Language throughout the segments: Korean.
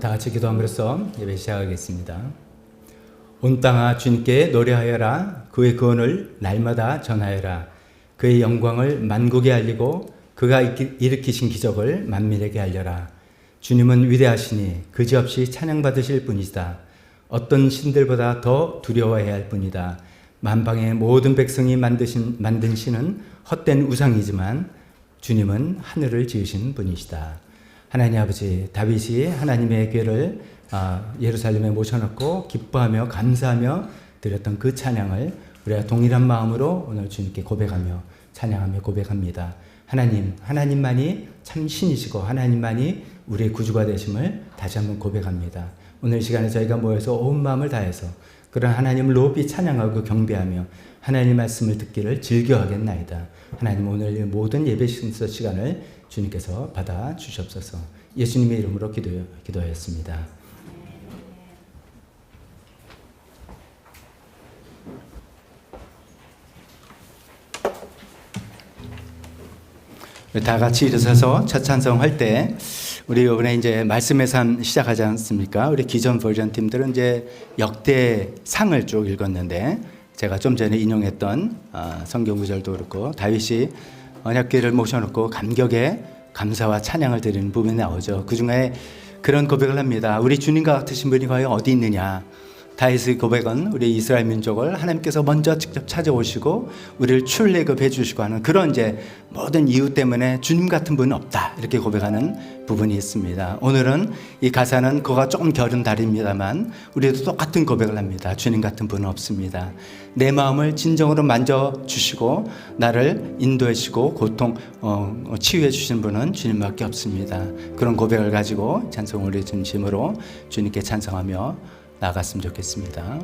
다 같이 기도함으로써 예배 시작하겠습니다. 온 땅아 주님께 노래하여라. 그의 구원을 날마다 전하여라. 그의 영광을 만국에 알리고 그가 일으키신 기적을 만민에게 알려라. 주님은 위대하시니 그지없이 찬양받으실 분이시다. 어떤 신들보다 더 두려워해야 할 뿐이다. 만방의 모든 백성이 만든 신은 헛된 우상이지만 주님은 하늘을 지으신 분이시다. 하나님 아버지, 다윗이 하나님의 궤를 예루살렘에 모셔놓고 기뻐하며 감사하며 드렸던 그 찬양을 우리가 동일한 마음으로 오늘 주님께 고백하며 찬양하며 고백합니다. 하나님만이 참 신이시고 하나님만이 우리의 구주가 되심을 다시 한번 고백합니다. 오늘 시간에 저희가 모여서 온 마음을 다해서 그런 하나님을 높이 찬양하고 경배하며 하나님 말씀을 듣기를 즐겨하겠나이다. 하나님, 오늘 모든 예배 시간을 주님께서 받아 주시옵소서. 예수님의 이름으로 기도하였습니다. 다 같이 일어서서 첫 찬송할 때 우리 이번에 이제 말씀의 삶 시작하지 않습니까? 우리 기존 버전 팀들은 이제 역대 상을 쭉 읽었는데 제가 좀 전에 인용했던 성경 구절도 그렇고 다윗이 언약궤를 모셔놓고 감격에 감사와 찬양을 드리는 부분이 나오죠. 그 중에 그런 고백을 합니다. 우리 주님과 같으신 분이 과연 어디 있느냐? 다윗의 고백은 우리 이스라엘 민족을 하나님께서 먼저 직접 찾아오시고 우리를 출애굽해 주시고 하는 그런 이제 모든 이유 때문에 주님 같은 분은 없다, 이렇게 고백하는 부분이 있습니다. 오늘은 이 가사는 그거가 조금 결은 다릅니다만 우리도 똑같은 고백을 합니다. 주님 같은 분은 없습니다. 내 마음을 진정으로 만져주시고 나를 인도해 주시고 치유해 주시는 분은 주님밖에 없습니다. 그런 고백을 가지고 찬송을 우리 중심으로 주님께 찬송하며 나갔으면 좋겠습니다.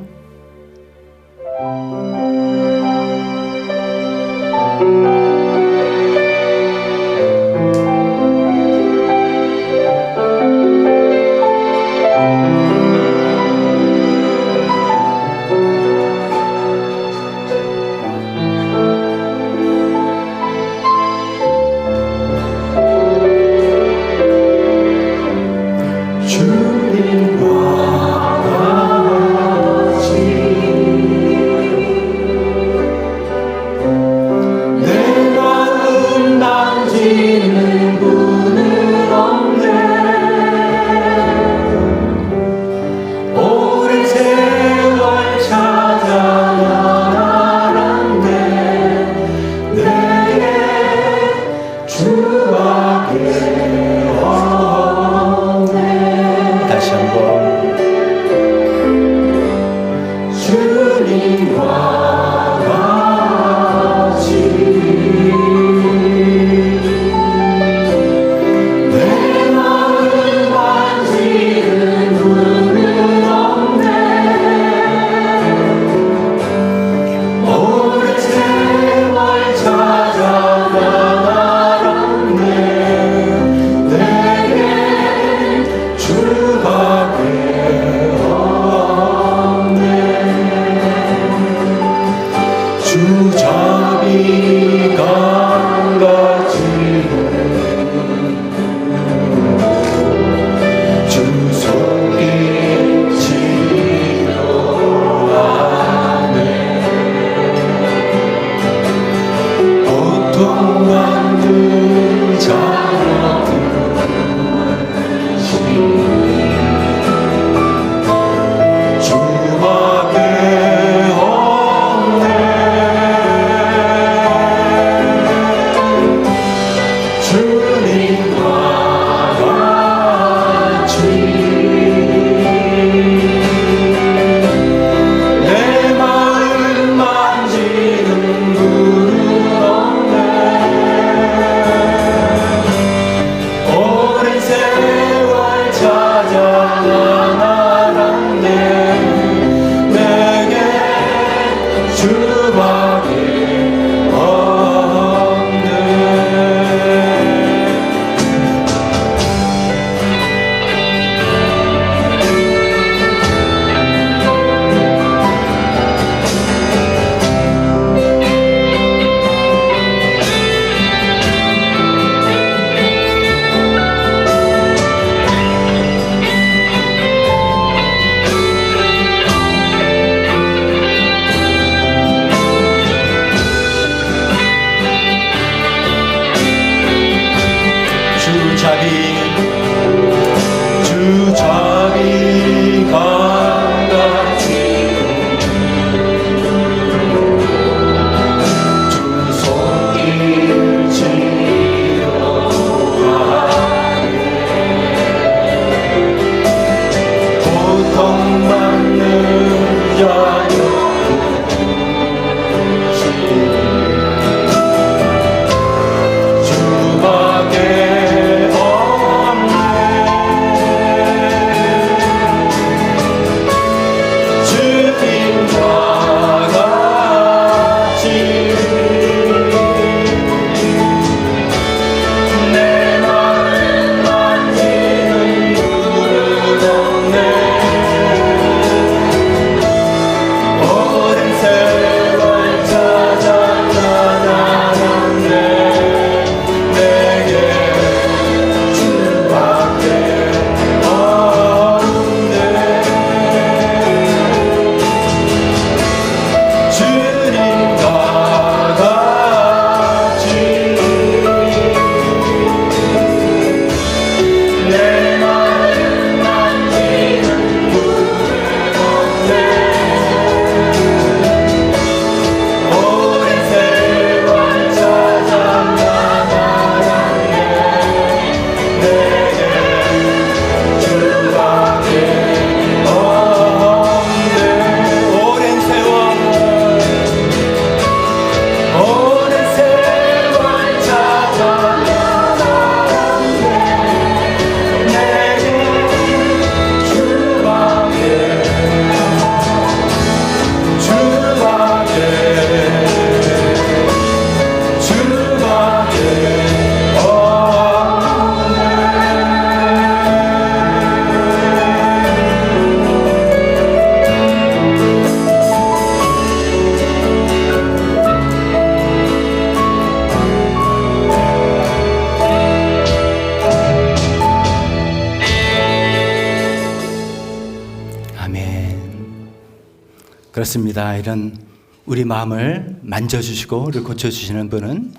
그렇습니다. 이런 우리 마음을 만져주시고 우리를 고쳐주시는 분은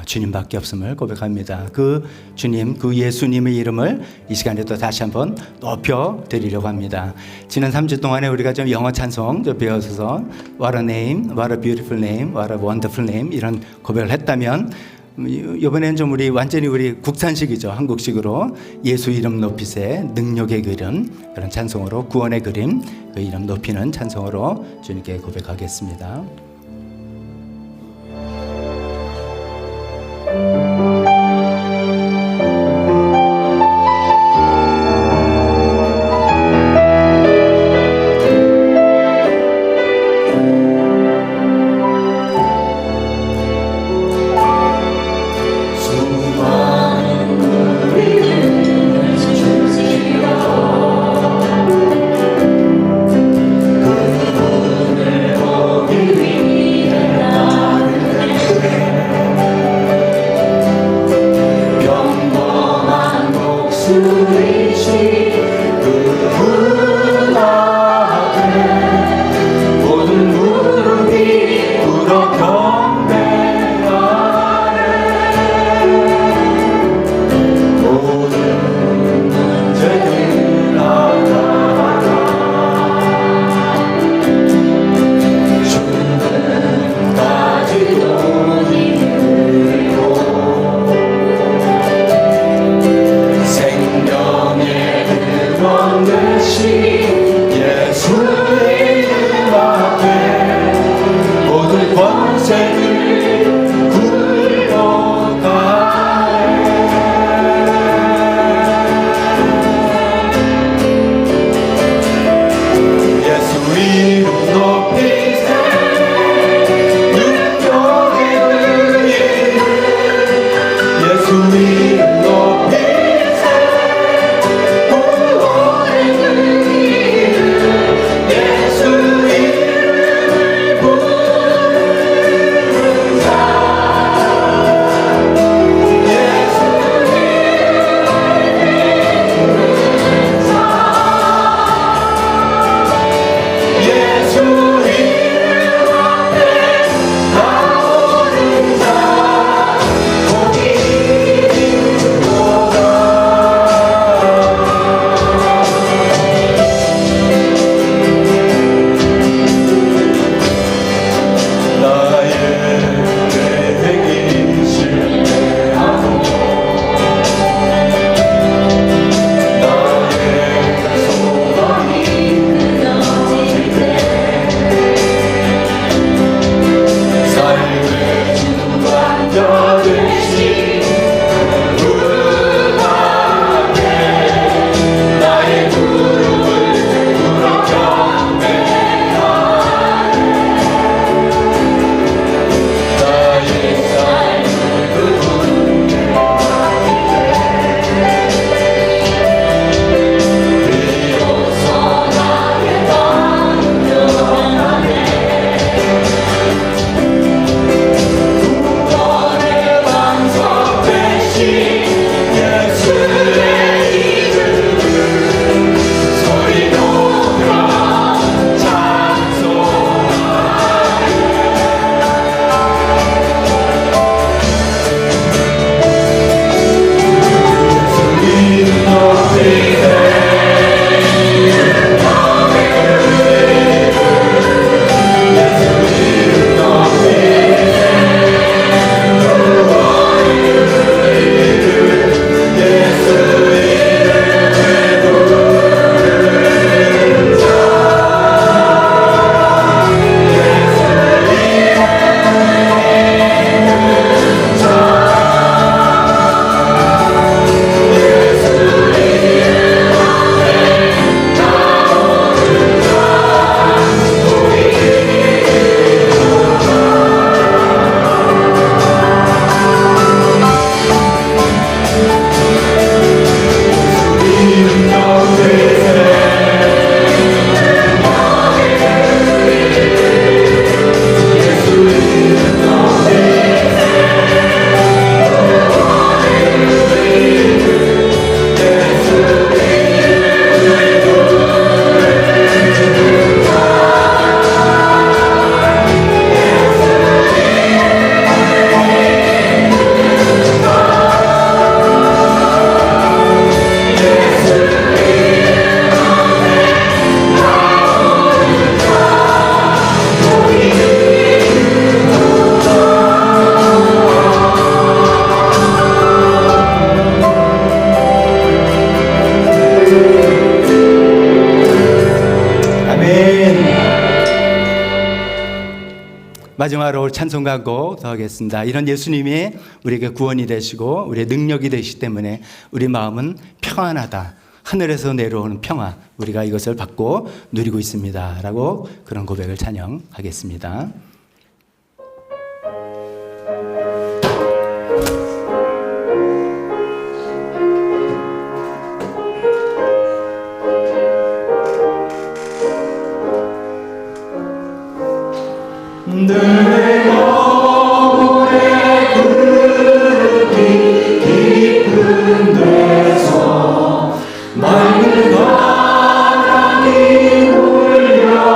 주님밖에 없음을 고백합니다. 그 주님, 그 예수님의 이름을 이 시간에도 다시 한번 높여 드리려고 합니다. 지난 3주 동안에 우리가 좀 영어 찬송 좀 배워서 What a name, what a beautiful name, what a wonderful name 이런 고백을 했다면 이번에는 좀 완전히 우리 국산식이죠. 한국식으로 예수 이름 높이세 능력의 그림 그런 찬송으로 구원의 그림 그 이름 높이는 찬송으로 주님께 고백하겠습니다. 마지막으로 찬송가 곡 더 하겠습니다. 이런 예수님이 우리에게 구원이 되시고 우리의 능력이 되시기 때문에 우리 마음은 평안하다. 하늘에서 내려오는 평화, 우리가 이것을 받고 누리고 있습니다. 라고 그런 고백을 찬양하겠습니다. 내 마음의 그릇이 깊은 데서 맑은 바람이 울려가네.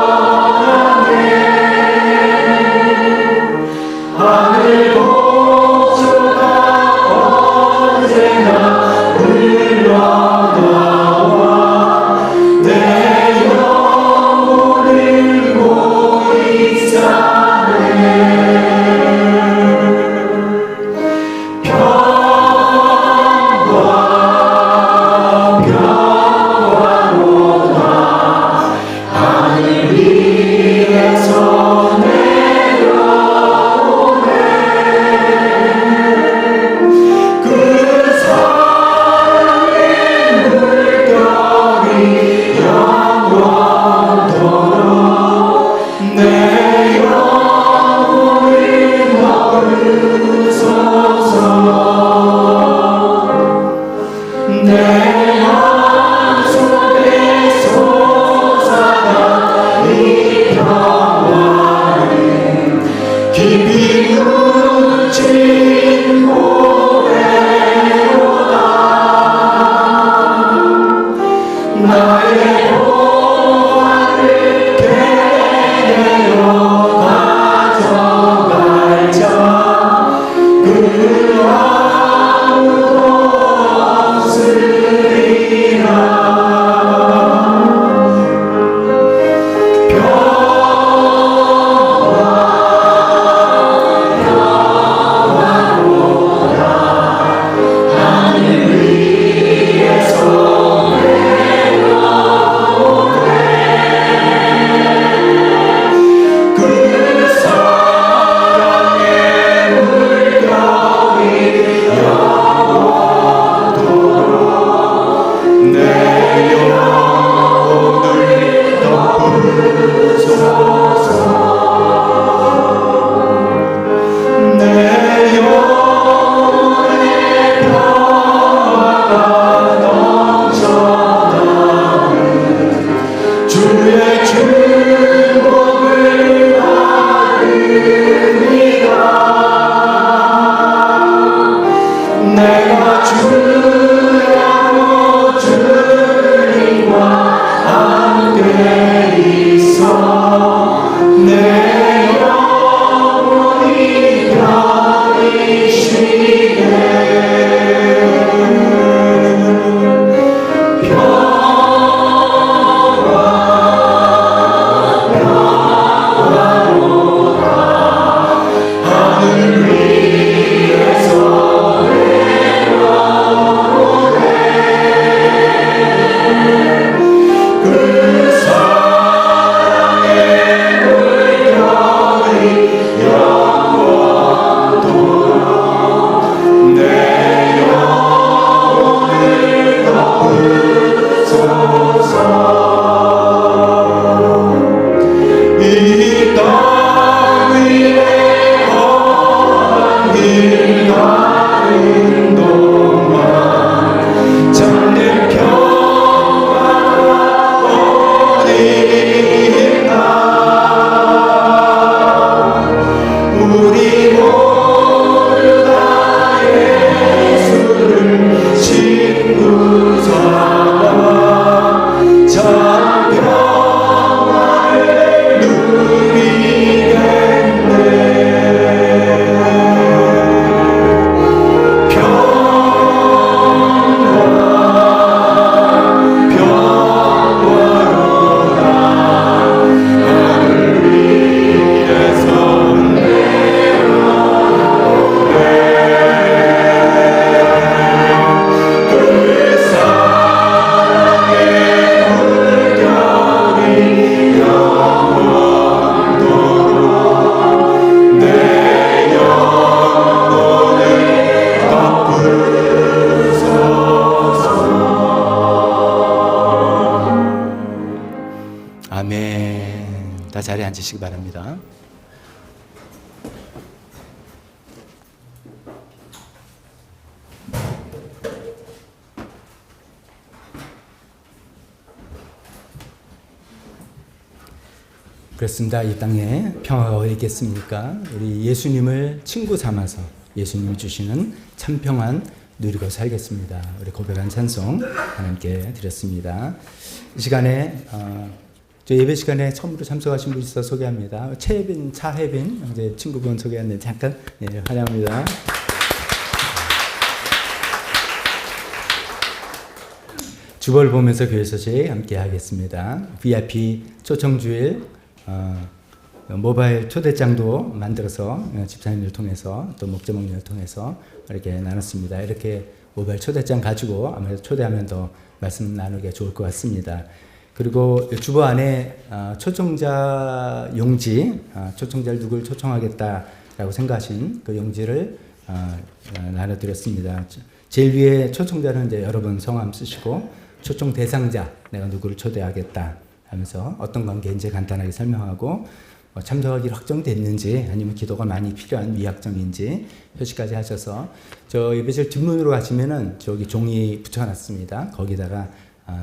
앉으시기 바랍니다. 그렇습니다. 이 땅에 평화가 어디 있겠습니까? 우리 예수님을 친구 삼아서 예수님이 주시는 참 평안 누리고 살겠습니다. 우리 고백한 찬송 하나님께 드렸습니다. 이 시간에 저 예배 시간에 처음으로 참석하신 분 있어 소개합니다. 차혜빈 이제 친구분 소개하는데 잠깐 환영합니다. 주보를 보면서 교회 소식 함께 하겠습니다. VIP 초청주일 모바일 초대장도 만들어서 집사님을 통해서 또 목자목님을 통해서 이렇게 나눴습니다. 이렇게 모바일 초대장 가지고 아무래도 초대하면 더 말씀 나누기가 좋을 것 같습니다. 그리고 주보 안에 초청자 용지, 초청자를 누굴 초청하겠다라고 생각하신 그 용지를 나눠드렸습니다. 제일 위에 초청자는 이제 여러분 성함 쓰시고 초청 대상자 내가 누구를 초대하겠다 하면서 어떤 관계인지 간단하게 설명하고 참석하기로 확정됐는지 아니면 기도가 많이 필요한 미확정인지 표시까지 하셔서 저 예배실 뒷문으로 가시면은 저기 종이 붙여놨습니다. 거기다가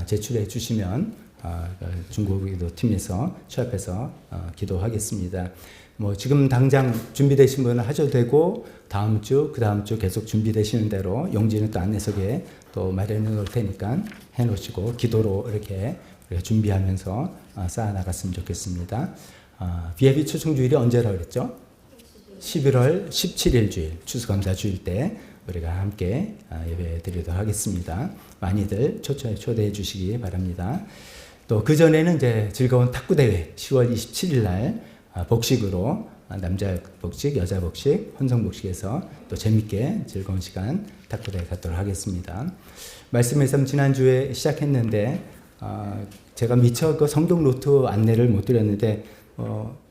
제출해 주시면 중고기도 팀에서 취합해서 기도하겠습니다. 뭐 지금 당장 준비되신 분은 하셔도 되고 다음 주, 그 다음 주 계속 준비되시는 대로 용지는 또 안내석에 또 마련해 놓을 테니까 해 놓으시고 기도로 이렇게 우리가 준비하면서 쌓아 나갔으면 좋겠습니다. VIP 초청주일이 언제라고 그랬죠? 11월 17일 주일, 추수감사 주일 때 우리가 함께 예배 드리도록 하겠습니다. 많이들 초대해 주시기 바랍니다. 또 그 전에는 이제 즐거운 탁구대회 10월 27일 날 복식으로 남자 복식, 여자 복식, 혼성 복식에서 또 재밌게 즐거운 시간 탁구대회 갖도록 하겠습니다. 말씀에서 지난주에 시작했는데 제가 미처 그 성경 노트 안내를 못 드렸는데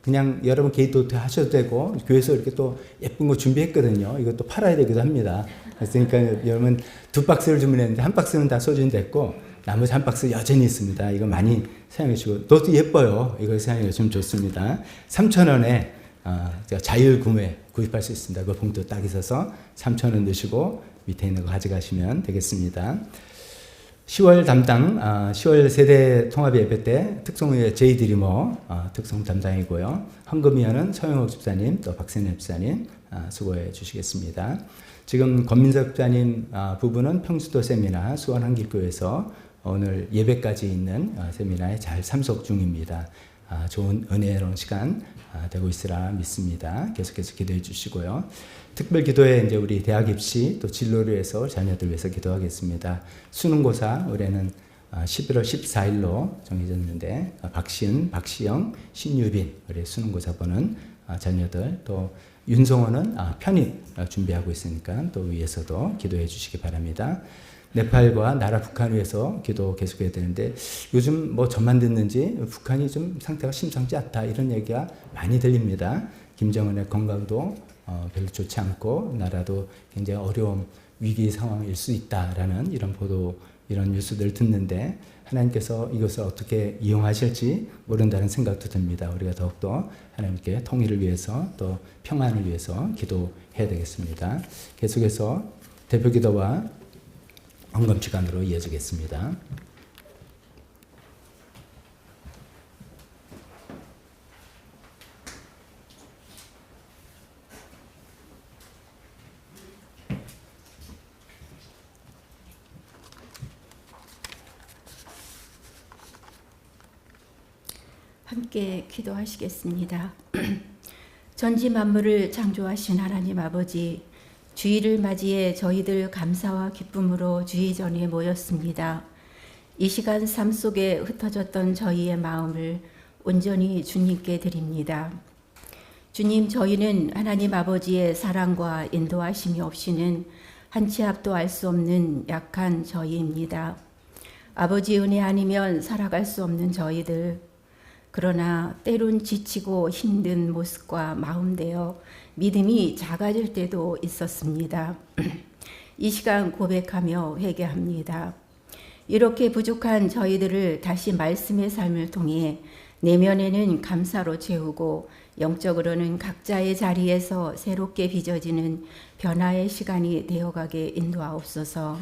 그냥 여러분 개인 노트 하셔도 되고 교회에서 이렇게 또 예쁜 거 준비했거든요. 이것도 팔아야 되기도 합니다. 그러니까 여러분 2박스를 주문했는데 1박스는 다 소진됐고 나머지 1박스 여전히 있습니다. 이거 많이 사용해 주시고 노트 예뻐요. 이거 사용해 주시면 좋습니다. 3,000원에 자율 구입할 수 있습니다. 그 봉투 딱 있어서 3,000원 넣으시고 밑에 있는 거 가져가시면 되겠습니다. 10월 담당, 10월 세대 통합 예배 때 특송의 제이드리머 특송 담당이고요. 헌금위원은 서영옥 집사님, 또 박세현 집사님 수고해 주시겠습니다. 지금 권민석 집사님 부부는 평수도 세미나 수원 한길교회에서 오늘 예배까지 있는 세미나에 잘 참석 중입니다. 좋은 은혜로운 시간 되고 있으라 믿습니다. 계속해서 기도해 주시고요. 특별 기도에 이제 우리 대학 입시 또 진로를 위해서 자녀들 위해서 기도하겠습니다. 수능고사 올해는 11월 14일로 정해졌는데 박시은, 박시영, 신유빈 우리 수능고사 보는 자녀들 또 윤성호는 편입 준비하고 있으니까 또 위에서도 기도해 주시기 바랍니다. 네팔과 나라 북한 위해서 기도 계속해야 되는데 요즘 뭐 저만 듣는지 북한이 좀 상태가 심상치 않다 이런 얘기가 많이 들립니다. 김정은의 건강도 별로 좋지 않고 나라도 굉장히 어려움 위기 상황일 수 있다라는 이런 보도 이런 뉴스들 듣는데 하나님께서 이것을 어떻게 이용하실지 모른다는 생각도 듭니다. 우리가 더욱더 하나님께 통일을 위해서 또 평안을 위해서 기도해야 되겠습니다. 계속해서 대표 기도와 헌금 시간으로 이어지겠습니다. 함께 기도하시겠습니다. 전지 만물을 창조하신 하나님 아버지, 주일을 맞이해 저희들 감사와 기쁨으로 주의 전에 모였습니다. 이 시간 삶 속에 흩어졌던 저희의 마음을 온전히 주님께 드립니다. 주님, 저희는 하나님 아버지의 사랑과 인도하심이 없이는 한 치 앞도 알 수 없는 약한 저희입니다. 아버지 은혜 아니면 살아갈 수 없는 저희들, 그러나 때론 지치고 힘든 모습과 마음되어 믿음이 작아질 때도 있었습니다. 이 시간 고백하며 회개합니다. 이렇게 부족한 저희들을 다시 말씀의 삶을 통해 내면에는 감사로 채우고 영적으로는 각자의 자리에서 새롭게 빚어지는 변화의 시간이 되어가게 인도하옵소서.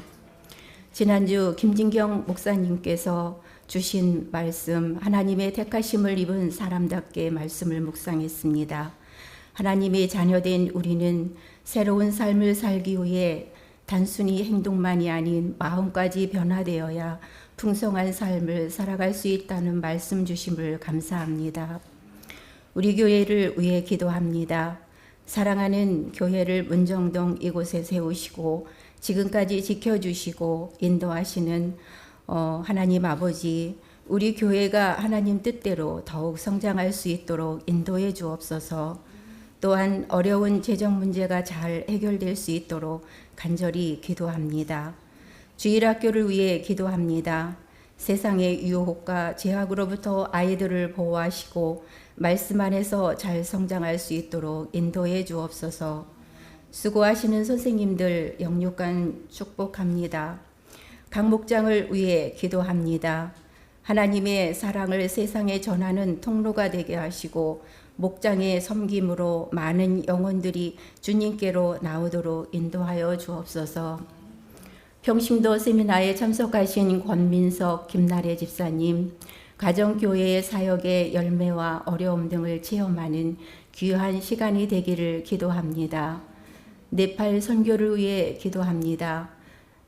지난주 김진경 목사님께서 주신 말씀, 하나님의 택하심을 입은 사람답게 말씀을 묵상했습니다. 하나님의 자녀된 우리는 새로운 삶을 살기 위해 단순히 행동만이 아닌 마음까지 변화되어야 풍성한 삶을 살아갈 수 있다는 말씀 주심을 감사합니다. 우리 교회를 위해 기도합니다. 사랑하는 교회를 문정동 이곳에 세우시고 지금까지 지켜주시고 인도하시는 하나님 아버지, 우리 교회가 하나님 뜻대로 더욱 성장할 수 있도록 인도해 주옵소서. 또한 어려운 재정 문제가 잘 해결될 수 있도록 간절히 기도합니다. 주일학교를 위해 기도합니다. 세상의 유혹과 제약으로부터 아이들을 보호하시고 말씀 안에서 잘 성장할 수 있도록 인도해 주옵소서. 수고하시는 선생님들 영육간 축복합니다. 각 목장을 위해 기도합니다. 하나님의 사랑을 세상에 전하는 통로가 되게 하시고 목장의 섬김으로 많은 영혼들이 주님께로 나오도록 인도하여 주옵소서. 평신도 세미나에 참석하신 권민석, 김나래 집사님, 가정교회의 사역의 열매와 어려움 등을 체험하는 귀한 시간이 되기를 기도합니다. 네팔 선교를 위해 기도합니다.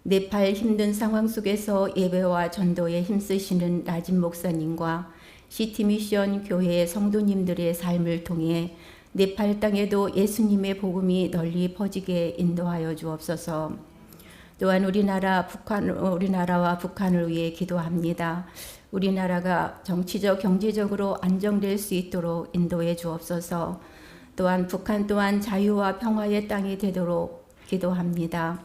네팔 힘든 상황 속에서 예배와 전도에 힘쓰시는 라진 목사님과 시티미션 교회의 성도님들의 삶을 통해 네팔 땅에도 예수님의 복음이 널리 퍼지게 인도하여 주옵소서. 또한 우리나라와 북한을 위해 기도합니다. 우리나라가 정치적, 경제적으로 안정될 수 있도록 인도해 주옵소서. 또한 북한 또한 자유와 평화의 땅이 되도록 기도합니다.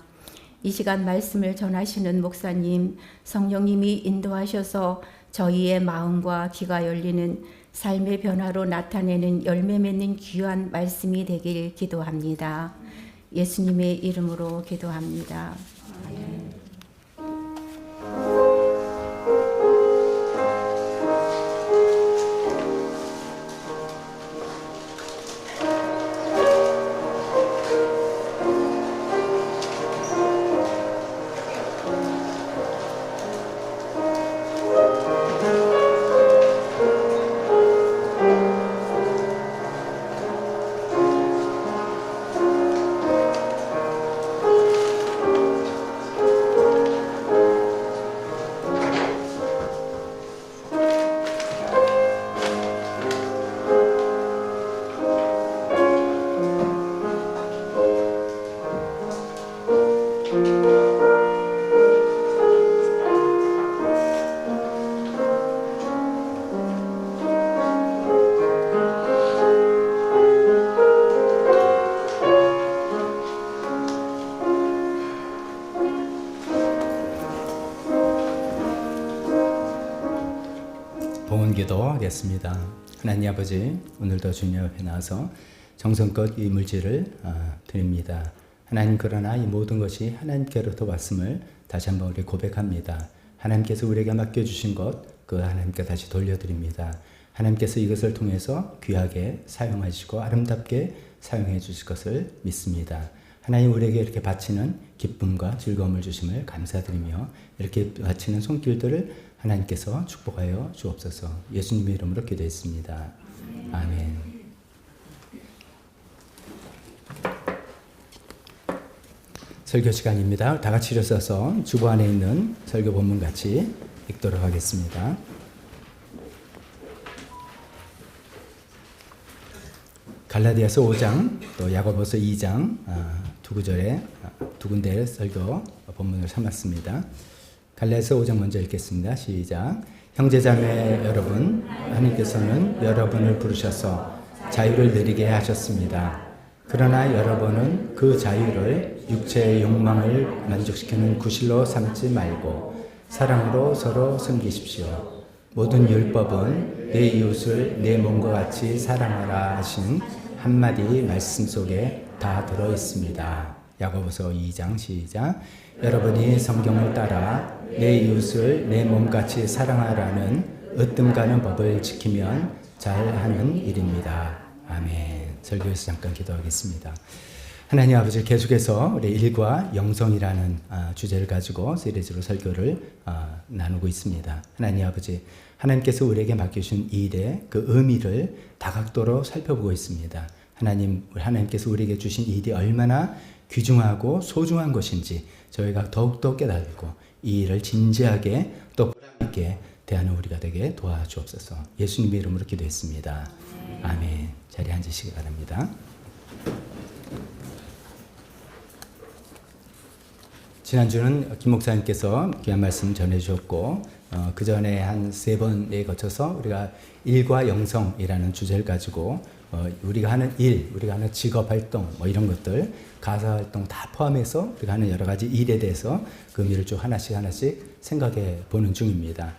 이 시간 말씀을 전하시는 목사님, 성령님이 인도하셔서 저희의 마음과 귀가 열리는 삶의 변화로 나타내는 열매 맺는 귀한 말씀이 되길 기도합니다. 예수님의 이름으로 기도합니다. 아멘. 기도하겠습니다. 하나님 아버지, 오늘도 주님 앞에 나와서 정성껏 이 물질을 드립니다. 하나님, 그러나 이 모든 것이 하나님께로부터 왔음을 다시 한번 우리 고백합니다. 하나님께서 우리에게 맡겨주신 것, 그 하나님께 다시 돌려드립니다. 하나님께서 이것을 통해서 귀하게 사용하시고 아름답게 사용해 주실 것을 믿습니다. 하나님, 우리에게 이렇게 바치는 기쁨과 즐거움을 주심을 감사드리며 이렇게 바치는 손길들을 하나님께서 축복하여 주옵소서. 예수님의 이름으로 기도했습니다. 아멘. 설교 시간입니다. 다 같이 일어서서 주보 안에 있는 설교 본문 같이 읽도록 하겠습니다. 갈라디아서 5장 또 야고보서 2장 두 구절에 두 군데의 설교 본문을 삼았습니다. 갈라디아서 5장 먼저 읽겠습니다. 시작. 형제자매 여러분, 하나님께서는 여러분을 부르셔서 자유를 누리게 하셨습니다. 그러나 여러분은 그 자유를 육체의 욕망을 만족시키는 구실로 삼지 말고 사랑으로 서로 섬기십시오. 모든 율법은 내 이웃을 내 몸과 같이 사랑하라 하신 한마디 말씀 속에 다 들어 있습니다. 야고보서 2장 시작. 여러분이 성경을 따라 내 이웃을 내 몸같이 사랑하라는 으뜸 가는 법을 지키면 잘하는 일입니다. 아멘. 설교에서 잠깐 기도하겠습니다. 하나님 아버지, 계속해서 우리 일과 영성이라는 주제를 가지고 시리즈로 설교를 나누고 있습니다. 하나님 아버지, 하나님께서 우리에게 맡겨주신 이 일의 그 의미를 다각도로 살펴보고 있습니다. 하나님께서 우리에게 주신 이 일이 얼마나 귀중하고 소중한 것인지 저희가 더욱더 깨달고 이 일을 진지하게 또 보람 있게 대하는 우리가 되게 도와주옵소서. 예수님의 이름으로 기도했습니다. 아멘. 자리에 앉으시기 바랍니다. 지난주는 김 목사님께서 귀한 말씀 전해주셨고 그 전에 한 3번에 거쳐서 우리가 일과 영성이라는 주제를 가지고 우리가 하는 일, 우리가 하는 직업활동 이런 것들, 가사활동 다 포함해서 우리가 하는 여러 가지 일에 대해서 그 의미를 쭉 하나씩 생각해 보는 중입니다.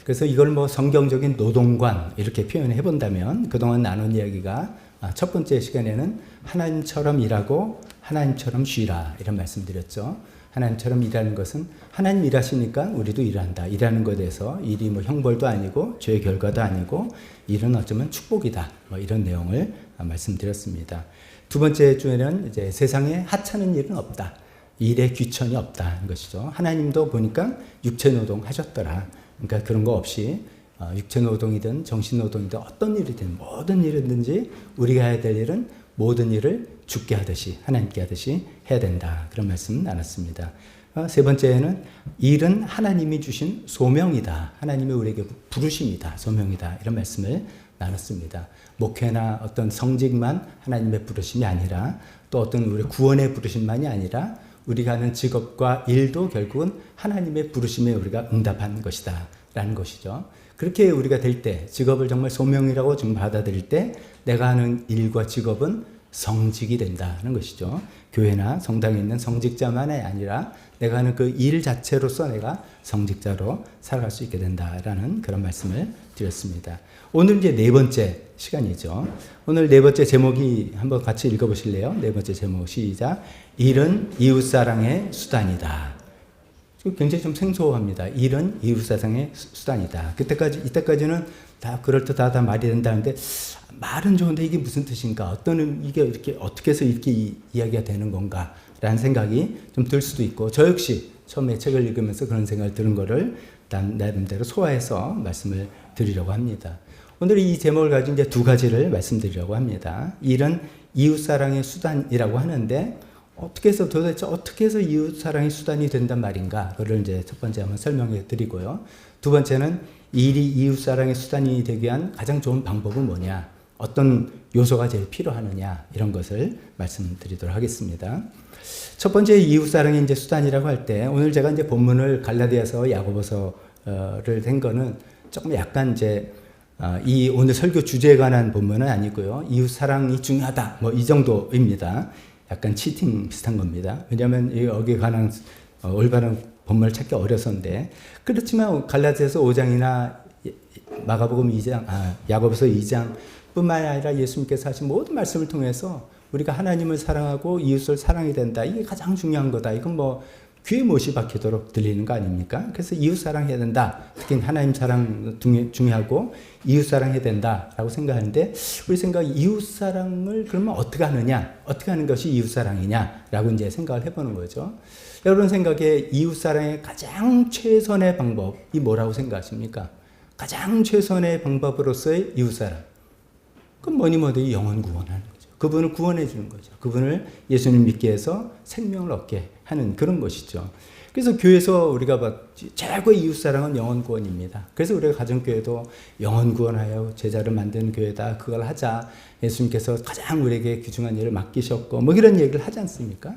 그래서 이걸 성경적인 노동관 이렇게 표현해 본다면 그동안 나눈 이야기가 첫 번째 시간에는 하나님처럼 일하고 하나님처럼 쉬라 이런 말씀 드렸죠. 하나님처럼 일하는 것은 하나님 일하시니까 우리도 일한다. 일하는 것에 대해서 일이 형벌도 아니고 죄의 결과도 아니고 일은 어쩌면 축복이다. 이런 내용을 말씀드렸습니다. 두 번째 주에는 이제 세상에 하찮은 일은 없다. 일에 귀천이 없다는 것이죠. 하나님도 보니까 육체 노동 하셨더라. 그러니까 그런 거 없이 육체 노동이든 정신 노동이든 어떤 일이든 모든 일이든지 우리가 해야 될 일은 모든 일을 주께 하듯이 하나님께 하듯이 해야 된다. 그런 말씀 나눴습니다. 세 번째는 일은 하나님이 주신 소명이다. 하나님이 우리에게 부르심이다. 소명이다. 이런 말씀을 나눴습니다. 목회나 어떤 성직만 하나님의 부르심이 아니라 또 어떤 우리 구원의 부르심만이 아니라 우리가 하는 직업과 일도 결국은 하나님의 부르심에 우리가 응답하는 것이다 라는 것이죠. 그렇게 우리가 될 때, 직업을 정말 소명이라고 좀 받아들일 때 내가 하는 일과 직업은 성직이 된다는 것이죠. 교회나 성당에 있는 성직자만이 아니라 내가 하는 그 일 자체로서 내가 성직자로 살아갈 수 있게 된다라는 그런 말씀을 드렸습니다. 오늘 이제 4번째 시간이죠. 오늘 4번째 제목이 한번 같이 읽어보실래요? 4번째 제목 시작. 일은 이웃사랑의 수단이다. 굉장히 좀 생소합니다. 일은 이웃사랑의 수단이다. 이때까지는 다 그럴듯하다 말이 된다는데 말은 좋은데 이게 무슨 뜻인가? 이게 이렇게 어떻게 해서 이렇게 이야기가 되는 건가? 라는 생각이 좀 들 수도 있고 저 역시 처음에 책을 읽으면서 그런 생각을 들은 거를 나름대로 소화해서 말씀을 드리려고 합니다. 오늘 이 제목을 가지고 이제 2가지를 말씀드리려고 합니다. 일은 이웃사랑의 수단이라고 하는데 도대체 어떻게 해서 이웃사랑의 수단이 된단 말인가? 그걸 이제 첫 번째 한번 설명해 드리고요. 두 번째는 일이 이웃사랑의 수단이 되기 위한 가장 좋은 방법은 뭐냐? 어떤 요소가 제일 필요하느냐? 이런 것을 말씀드리도록 하겠습니다. 첫 번째 이웃사랑의 이제 수단이라고 할 때 오늘 제가 이제 본문을 갈라디아서 야고보서를 된 거는 조금 약간 이제 이 오늘 설교 주제에 관한 본문은 아니고요. 이웃사랑이 중요하다. 이 정도입니다. 약간 치팅 비슷한 겁니다. 왜냐하면 여기에 관한 올바른 본문을 찾기 어려서인데 그렇지만 갈라디아서 5장이나 마가복음 2장, 야고보서 2장 뿐만 아니라 예수님께서 하신 모든 말씀을 통해서 우리가 하나님을 사랑하고 이웃을 사랑해야 된다. 이게 가장 중요한 거다. 이건 귀에 못이 박히도록 들리는 거 아닙니까? 그래서 이웃 사랑해야 된다. 특히 하나님 사랑 중요하고 이웃 사랑해야 된다라고 생각하는데 우리 생각 이웃 사랑을 그러면 어떻게 하느냐? 어떻게 하는 것이 이웃 사랑이냐라고 이제 생각을 해보는 거죠. 여러분 생각에 이웃 사랑의 가장 최선의 방법이 뭐라고 생각하십니까? 가장 최선의 방법으로서의 이웃 사랑. 그건 뭐니 영혼 구원하는 거죠. 그분을 구원해 주는 거죠. 그분을 예수님 믿게 해서 생명을 얻게 하는 그런 것이죠. 그래서 교회에서 우리가 최고의 이웃사랑은 영혼 구원입니다. 그래서 우리가 가정교회도 영혼 구원하여 제자를 만드는 교회다. 그걸 하자. 예수님께서 가장 우리에게 귀중한 일을 맡기셨고 이런 얘기를 하지 않습니까?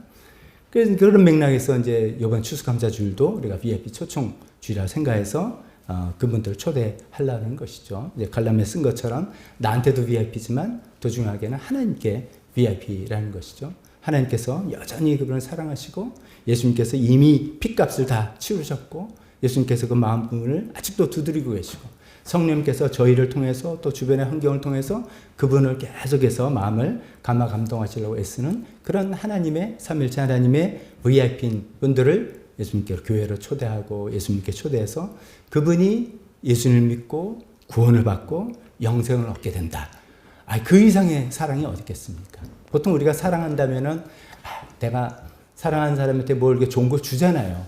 그래서 그런 맥락에서 이제 이번 추수감사주일도 우리가 VIP 초청주일이라 생각해서 그분들을 초대하려는 것이죠. 이제 갈라디아에 쓴 것처럼 나한테도 VIP지만 더 중요하게는 하나님께 VIP라는 것이죠. 하나님께서 여전히 그분을 사랑하시고 예수님께서 이미 핏값을 다 치르셨고 예수님께서 그 마음을 아직도 두드리고 계시고 성령님께서 저희를 통해서 또 주변의 환경을 통해서 그분을 계속해서 마음을 감동하시려고 애쓰는 그런 하나님의 삼일체 하나님의 VIP인 분들을 예수님께 교회로 초대하고 예수님께 초대해서 그분이 예수님을 믿고 구원을 받고 영생을 얻게 된다. 그 이상의 사랑이 어디 있겠습니까? 보통 우리가 사랑한다면은 내가 사랑하는 사람한테 뭘 이렇게 좋은 거 주잖아요.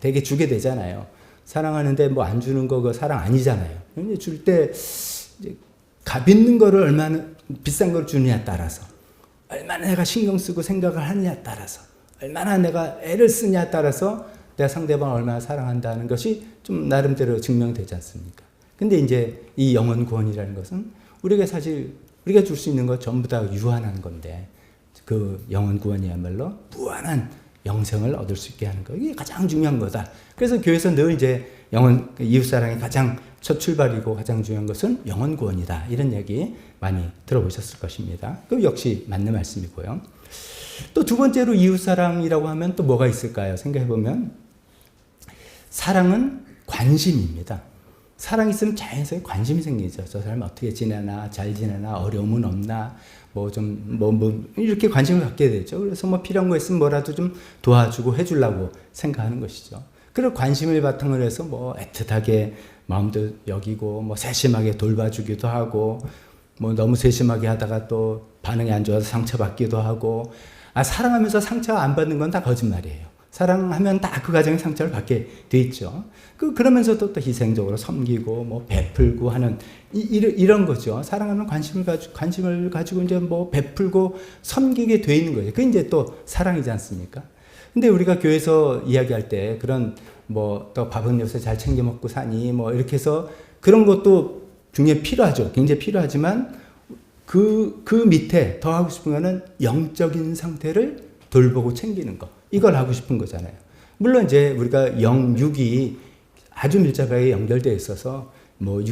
되게 주게 되잖아요. 사랑하는데 뭐 안 주는 거 그거 사랑 아니잖아요. 근데 줄 때 값 있는 거를 얼마나 비싼 걸 주느냐에 따라서, 얼마나 내가 신경 쓰고 생각을 하느냐에 따라서, 얼마나 내가 애를 쓰냐에 따라서 내가 상대방을 얼마나 사랑한다는 것이 좀 나름대로 증명되지 않습니까? 근데 이제 이 영혼 구원이라는 것은 우리가 사실 우리가 줄 수 있는 것 전부 다 유한한 건데, 그 영혼 구원이야말로 무한한 영생을 얻을 수 있게 하는 거, 이게 가장 중요한 거다. 그래서 교회에서 늘 이제 이웃사랑이 가장 첫 출발이고 가장 중요한 것은 영혼 구원이다, 이런 얘기 많이 들어보셨을 것입니다. 그 역시 맞는 말씀이고요. 또 두 번째로 이웃사랑이라고 하면 또 뭐가 있을까요? 생각해보면 사랑은 관심입니다. 사랑이 있으면 자연스럽게 관심이 생기죠. 저 사람 어떻게 지내나, 잘 지내나, 어려움은 없나, 이렇게 관심을 갖게 되죠. 그래서 뭐 필요한 거 있으면 뭐라도 좀 도와주고 해주려고 생각하는 것이죠. 그리고 관심을 바탕으로 해서 뭐 애틋하게 마음도 여기고, 뭐 세심하게 돌봐주기도 하고, 뭐 너무 세심하게 하다가 또 반응이 안 좋아서 상처받기도 하고, 사랑하면서 상처 안 받는 건 다 거짓말이에요. 사랑하면 다 그 가정의 상처를 받게 돼 있죠. 그러면서도 또 희생적으로 섬기고, 뭐 베풀고 하는 이런 거죠. 사랑하는 관심을 가지고 이제 뭐 베풀고 섬기게 돼 있는 거예요. 그게 이제 또 사랑이지 않습니까? 근데 우리가 교회에서 이야기할 때 그런 뭐 또 밥은 요새 잘 챙겨 먹고 사니 뭐 이렇게 해서 그런 것도 중에 필요하죠. 굉장히 필요하지만 그 밑에 더 하고 싶은 거는 영적인 상태를 돌보고 챙기는 거. 이걸 하고 싶은 거잖아요. 물론 이제 우리가 영육이 아주 밀접하게 연결되어 있어서 뭐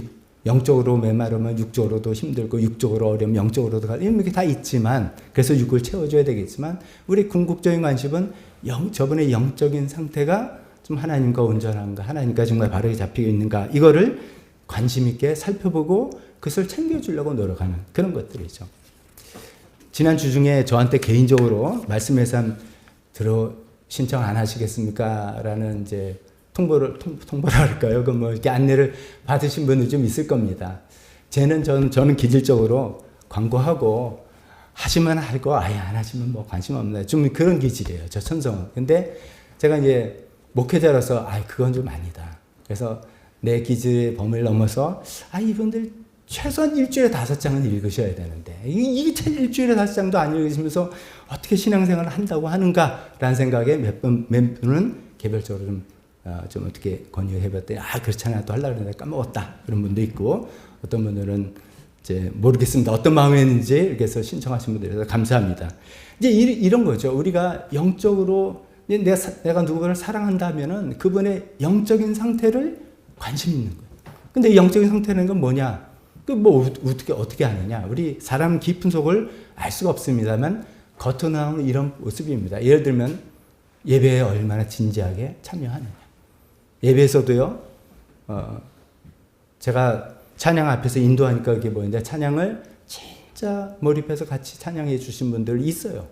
영적으로 메마르면 육적으로도 힘들고, 육적으로 어려우면 영적으로도 이렇게 다 있지만, 그래서 육을 채워줘야 되겠지만, 우리 궁극적인 관심은 저분의 영적인 상태가 좀 하나님과 온전한가, 하나님과 정말 바르게 잡히고 있는가, 이거를 관심 있게 살펴보고 그것을 챙겨주려고 노력하는 그런 것들이죠. 지난주 중에 저한테 개인적으로 말씀에서 신청 안 하시겠습니까? 라는 이제 통보를 할까요? 그 뭐 이렇게 안내를 받으신 분이 좀 있을 겁니다. 저는 기질적으로 광고하고 하시면 할 거 아예 안 하시면 뭐 관심 없나요? 좀 그런 기질이에요. 저 천성은. 근데 제가 이제 목회자로서 그건 좀 아니다. 그래서 내 기질의 범위를 넘어서 이분들 최소한 일주일에 5장은 읽으셔야 되는데 이게 일주일에 5장도 안 읽으시면서 어떻게 신앙생활을 한다고 하는가라는 생각에 몇 분은 개별적으로 좀 어떻게 권유해봤더니 그렇잖아, 또 하려고 했는데 까먹었다, 그런 분도 있고, 어떤 분들은 이제 모르겠습니다, 어떤 마음이었는지 이렇게 해서 신청하신 분들에서 감사합니다. 이제 이런 거죠. 우리가 영적으로 내가 누구를 사랑한다면은 그분의 영적인 상태를 관심 있는 거예요. 근데 영적인 상태는 건 뭐냐? 어떻게 아느냐? 우리 사람 깊은 속을 알 수가 없습니다만 겉으로 나오는 이런 모습입니다. 예를 들면 예배에 얼마나 진지하게 참여하느냐. 예배에서도요, 제가 찬양 앞에서 인도하니까 그게 뭐인데, 찬양을 진짜 몰입해서 같이 찬양해 주신 분들 있어요.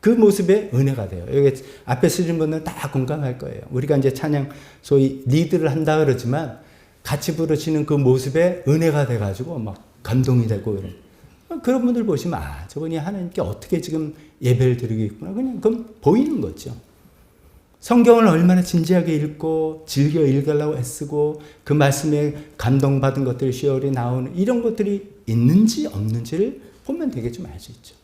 그 모습에 은혜가 돼요. 여기 앞에 쓰신 분들은 다 공감할 거예요. 우리가 이제 찬양, 소위 리드를 한다 그러지만 같이 부르시는 그 모습에 은혜가 돼가지고 막 감동이 되고 그런 분들 보시면 저분이 하나님께 어떻게 지금 예배를 드리고 있구나. 그럼 보이는 거죠. 성경을 얼마나 진지하게 읽고 즐겨 읽으려고 애쓰고 그 말씀에 감동받은 것들이 시월이 나오는 이런 것들이 있는지 없는지를 보면 되게 좀 알 수 있죠.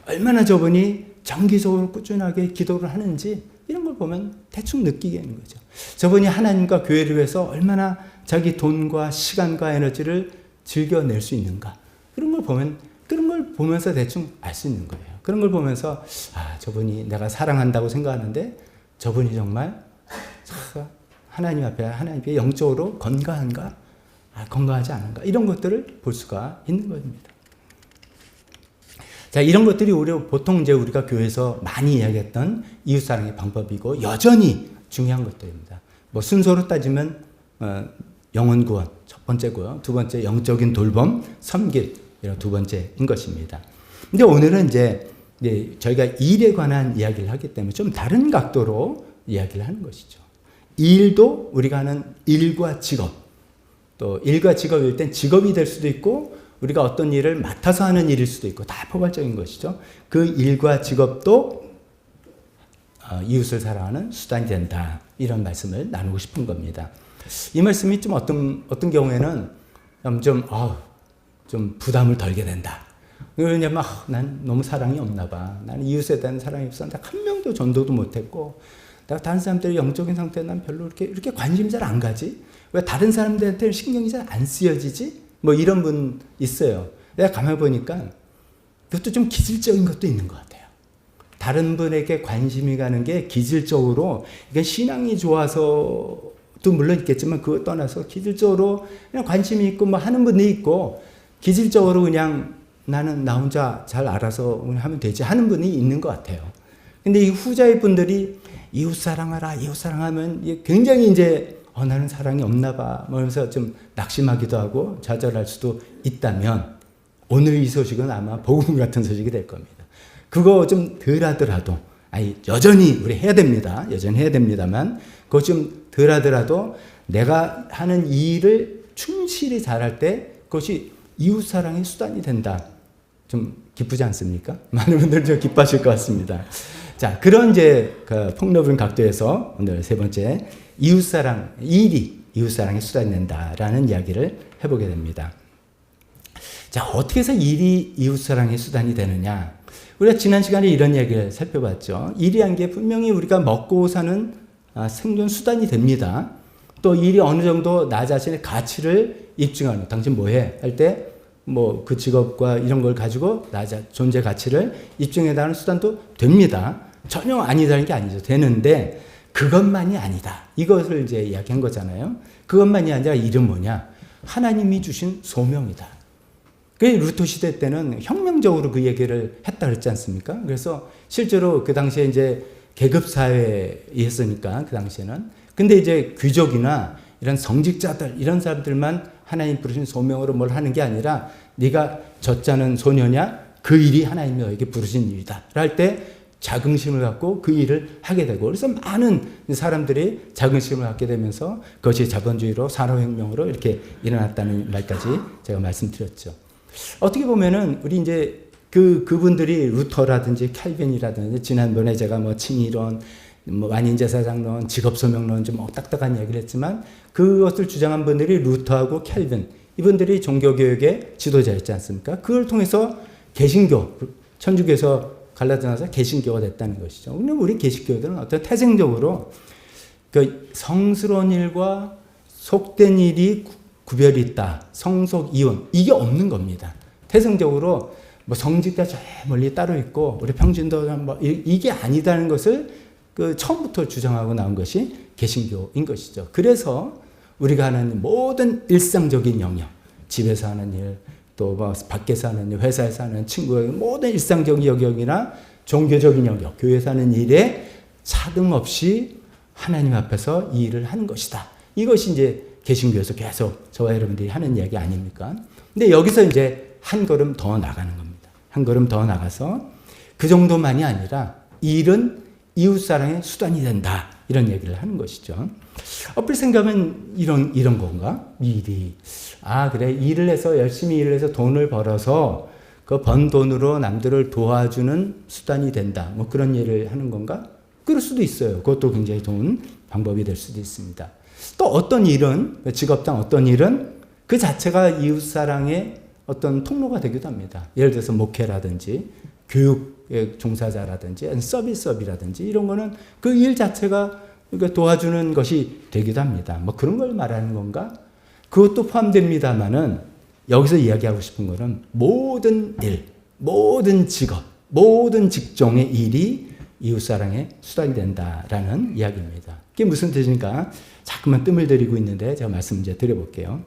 얼마나 저분이 정기적으로 꾸준하게 기도를 하는지 이런 걸 보면 대충 느끼게 하는 거죠. 저분이 하나님과 교회를 위해서 얼마나 자기 돈과 시간과 에너지를 즐겨낼 수 있는가. 그런 걸 보면서 대충 알 수 있는 거예요. 그런 걸 보면서 저분이 내가 사랑한다고 생각하는데 저분이 정말 하나님 앞에 영적으로 건강한가? 건강하지 않은가? 이런 것들을 볼 수가 있는 겁니다. 자, 이런 것들이 보통 이제 우리가 교회에서 많이 이야기했던 이웃사랑의 방법이고 여전히 중요한 것들입니다. 순서로 따지면 영혼 구원 첫 번째고요. 두 번째 영적인 돌봄, 섬길 이런 두 번째인 것입니다. 근데 오늘은 이제 저희가 일에 관한 이야기를 하기 때문에 좀 다른 각도로 이야기를 하는 것이죠. 일도 우리가 하는 일과 직업, 또 일과 직업일 땐 직업이 될 수도 있고 우리가 어떤 일을 맡아서 하는 일일 수도 있고 다 포괄적인 것이죠. 그 일과 직업도 이웃을 사랑하는 수단이 된다. 이런 말씀을 나누고 싶은 겁니다. 이 말씀이 좀 어떤 경우에는 좀 부담을 덜게 된다. 왜냐면 난 너무 사랑이 없나 봐. 나는 이웃에 대한 사랑이 없어. 나 한 명도 전도도 못했고 내가 다른 사람들의 영적인 상태에 난 별로 이렇게 관심이 잘 안 가지? 왜 다른 사람들한테 신경이 잘 안 쓰여지지? 뭐 이런 분 있어요. 내가 가만히 보니까 그것도 좀 기질적인 것도 있는 것 같아요. 다른 분에게 관심이 가는 게 기질적으로 이게 신앙이 좋아서도 물론 있겠지만 그것 떠나서 기질적으로 그냥 관심이 있고 뭐 하는 분이 있고 기질적으로 그냥 나는 나 혼자 잘 알아서 하면 되지 하는 분이 있는 것 같아요. 근데 이 후자의 분들이 이웃 사랑하라, 이웃 사랑하면 굉장히 이제 나는 사랑이 없나 봐. 그러면서 좀 낙심하기도 하고 좌절할 수도 있다면 오늘 이 소식은 아마 복음 같은 소식이 될 겁니다. 그거 좀 덜 하더라도, 여전히 우리 해야 됩니다. 여전히 해야 됩니다만, 그거 좀 덜 하더라도 내가 하는 이 일을 충실히 잘할 때 그것이 이웃사랑의 수단이 된다. 좀 기쁘지 않습니까? 많은 분들 좀 기뻐하실 것 같습니다. 자, 그런 이제 그 폭넓은 각도에서 오늘 세 번째, 이웃사랑, 일이 이웃사랑의 수단이 된다라는 이야기를 해보게 됩니다. 자, 어떻게 해서 일이 이웃사랑의 수단이 되느냐? 우리가 지난 시간에 이런 이야기를 살펴봤죠. 일이란 게 분명히 우리가 먹고 사는 생존 수단이 됩니다. 또 일이 어느 정도 나 자신의 가치를 입증하는, 당신 뭐해? 할 때 뭐 그 직업과 이런 걸 가지고 나 존재 가치를 입증해나가는 수단도 됩니다. 전혀 아니다는 게 아니죠. 되는데 그것만이 아니다. 이것을 이제 이야기한 거잖아요. 그것만이 아니라 일은 뭐냐? 하나님이 주신 소명이다. 그 루터 시대 때는 혁명적으로 그 얘기를 했다 그랬지 않습니까? 그래서 실제로 그 당시에 이제 계급 사회였으니까 그 당시에는. 근데 이제 귀족이나 이런 성직자들 이런 사람들만 하나님 부르신 소명으로 뭘 하는 게 아니라 네가 젖자는 소녀냐? 그 일이 하나님이 너에게 부르신 일이다. 할 때 자긍심을 갖고 그 일을 하게 되고 그래서 많은 사람들이 자긍심을 갖게 되면서 그것이 자본주의로 산업혁명으로 이렇게 일어났다는 말까지 제가 말씀드렸죠. 어떻게 보면은 우리 이제 그분들이 루터라든지 칼빈이라든지 지난번에 제가 뭐 칭의론, 뭐 완인제사장론, 직업소명론 좀 딱딱한 이야기를 했지만 그것을 주장한 분들이 루터하고 칼빈 이분들이 종교교육의 지도자였지 않습니까? 그걸 통해서 개신교, 천주교에서 갈라져나서 개신교가 됐다는 것이죠. 근데 우리 개신교들은 어떤 태생적으로 그 성스러운 일과 속된 일이 구별이 있다. 성속 이혼 이게 없는 겁니다. 태생적으로 뭐 성직자 저 멀리 따로 있고 우리 평신도 뭐 이게 아니다는 것을 그 처음부터 주장하고 나온 것이 개신교인 것이죠. 그래서 우리가 하는 모든 일상적인 영역, 집에서 하는 일, 또 뭐 밖에서 하는 일, 회사에서 하는 친구의 모든 일상적인 영역이나 종교적인 영역, 교회에서 하는 일에 차등 없이 하나님 앞에서 이 일을 하는 것이다. 이것이 이제 개신교에서 계속 저와 여러분들이 하는 이야기 아닙니까? 근데 여기서 이제 한 걸음 더 나가는 겁니다. 한 걸음 더 나가서 그 정도만이 아니라 일은 이웃사랑의 수단이 된다. 이런 얘기를 하는 것이죠. 엎을 생각하면 이런 건가? 일이. 그래. 일을 해서, 열심히 일을 해서 돈을 벌어서 그 번 돈으로 남들을 도와주는 수단이 된다. 뭐 그런 일을 하는 건가? 그럴 수도 있어요. 그것도 굉장히 좋은 방법이 될 수도 있습니다. 또 어떤 일은, 직업상 어떤 일은 그 자체가 이웃사랑의 어떤 통로가 되기도 합니다. 예를 들어서 목회라든지 교육의 종사자라든지 서비스업이라든지 이런 거는 그 일 자체가 도와주는 것이 되기도 합니다. 뭐 그런 걸 말하는 건가? 그것도 포함됩니다만은 여기서 이야기하고 싶은 거는 모든 일, 모든 직업, 모든 직종의 일이 이웃사랑의 수단이 된다라는 이야기입니다. 그게 무슨 뜻인가? 자꾸만 뜸을 들이고 있는데 제가 말씀 이제 드려볼게요.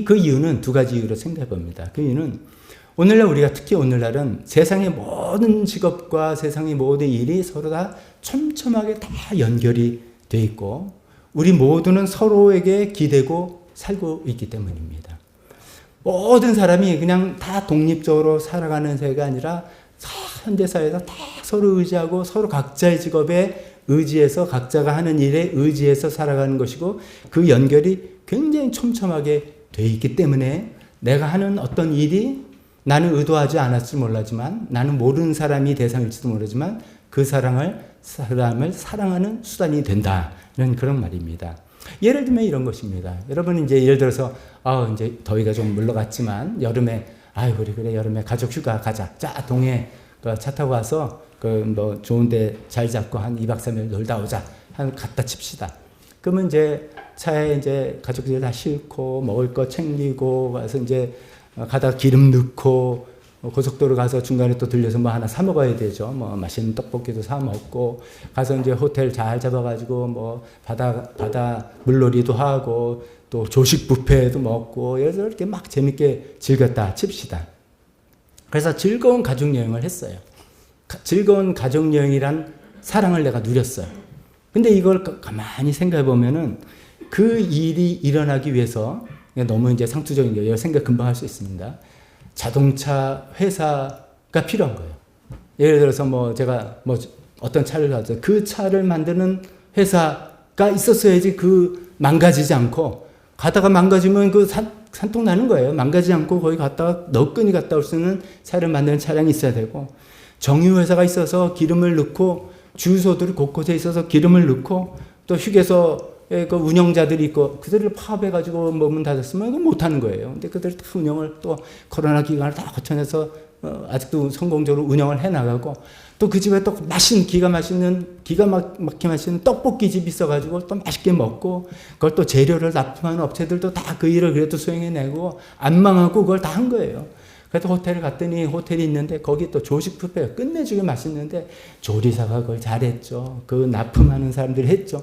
그 이유는 두 가지 이유로 생각해 봅니다. 그 이유는 오늘날 우리가 특히 오늘날은 세상의 모든 직업과 세상의 모든 일이 서로 다 촘촘하게 다 연결이 돼 있고 우리 모두는 서로에게 기대고 살고 있기 때문입니다. 모든 사람이 그냥 다 독립적으로 살아가는 세가 아니라 현대사회에서 다 서로 의지하고 서로 각자의 직업에 의지해서 각자가 하는 일에 의지해서 살아가는 것이고 그 연결이 굉장히 촘촘하게 돼 있기 때문에 내가 하는 어떤 일이 나는 의도하지 않았을 몰라지만 나는 모르는 사람이 대상일지도 모르지만 그 사람을 사랑하는 수단이 된다는 그런 말입니다. 예를 들면 이런 것입니다. 여러분 이제 예를 들어서 이제 더위가 좀 물러갔지만 여름에 우리 그래 여름에 가족 휴가 가자. 자 동해 차 타고 와서 뭐 좋은데 잘 잡고 한 2박 3일 놀다 오자. 한 갖다 칩시다. 그러면 이제 차에 이제 가족들이 다 싣고 먹을 거 챙기고 와서 이제 가다가 기름 넣고 고속도로 가서 중간에 또 들려서 뭐 하나 사 먹어야 되죠. 뭐 맛있는 떡볶이도 사 먹고 가서 이제 호텔 잘 잡아가지고 뭐 바다 물놀이도 하고 또 조식 뷔페도 먹고 이렇게 막 재밌게 즐겼다 칩시다. 그래서 즐거운 가족 여행을 했어요. 즐거운 가족 여행이란 사랑을 내가 누렸어요. 근데 이걸 가만히 생각해 보면은 그 일이 일어나기 위해서 너무 이제 상투적인 거예요. 생각 금방 할 수 있습니다. 자동차 회사가 필요한 거예요. 예를 들어서 뭐 제가 뭐 어떤 차를 가서 그 차를 만드는 회사가 있었어야지 그 망가지지 않고 가다가 망가지면 그 산통 나는 거예요. 망가지지 않고 거기 갔다가 너끈히 갔다 올 수 있는 차를 만드는 차량이 있어야 되고 정유회사가 있어서 기름을 넣고 주유소들이 곳곳에 있어서 기름을 넣고 또 휴게소에 그 운영자들이 있고 그들을 파업해가지고 몸은 닫았으면 그건 못하는 거예요. 근데 그들 다 운영을 또 코로나 기간을 다 거쳐내서 아직도 성공적으로 운영을 해나가고 또 그 집에 또 기가 막히게 맛있는 떡볶이 집이 있어가지고 또 맛있게 먹고 그걸 또 재료를 납품하는 업체들도 다 그 일을 그래도 수행해내고 안 망하고 그걸 다 한 거예요. 그래서 호텔을 갔더니 호텔이 있는데 거기 또 조식 뷔페가 끝내주게 맛있는데 조리사가 그걸 잘했죠. 그 납품하는 사람들이 했죠.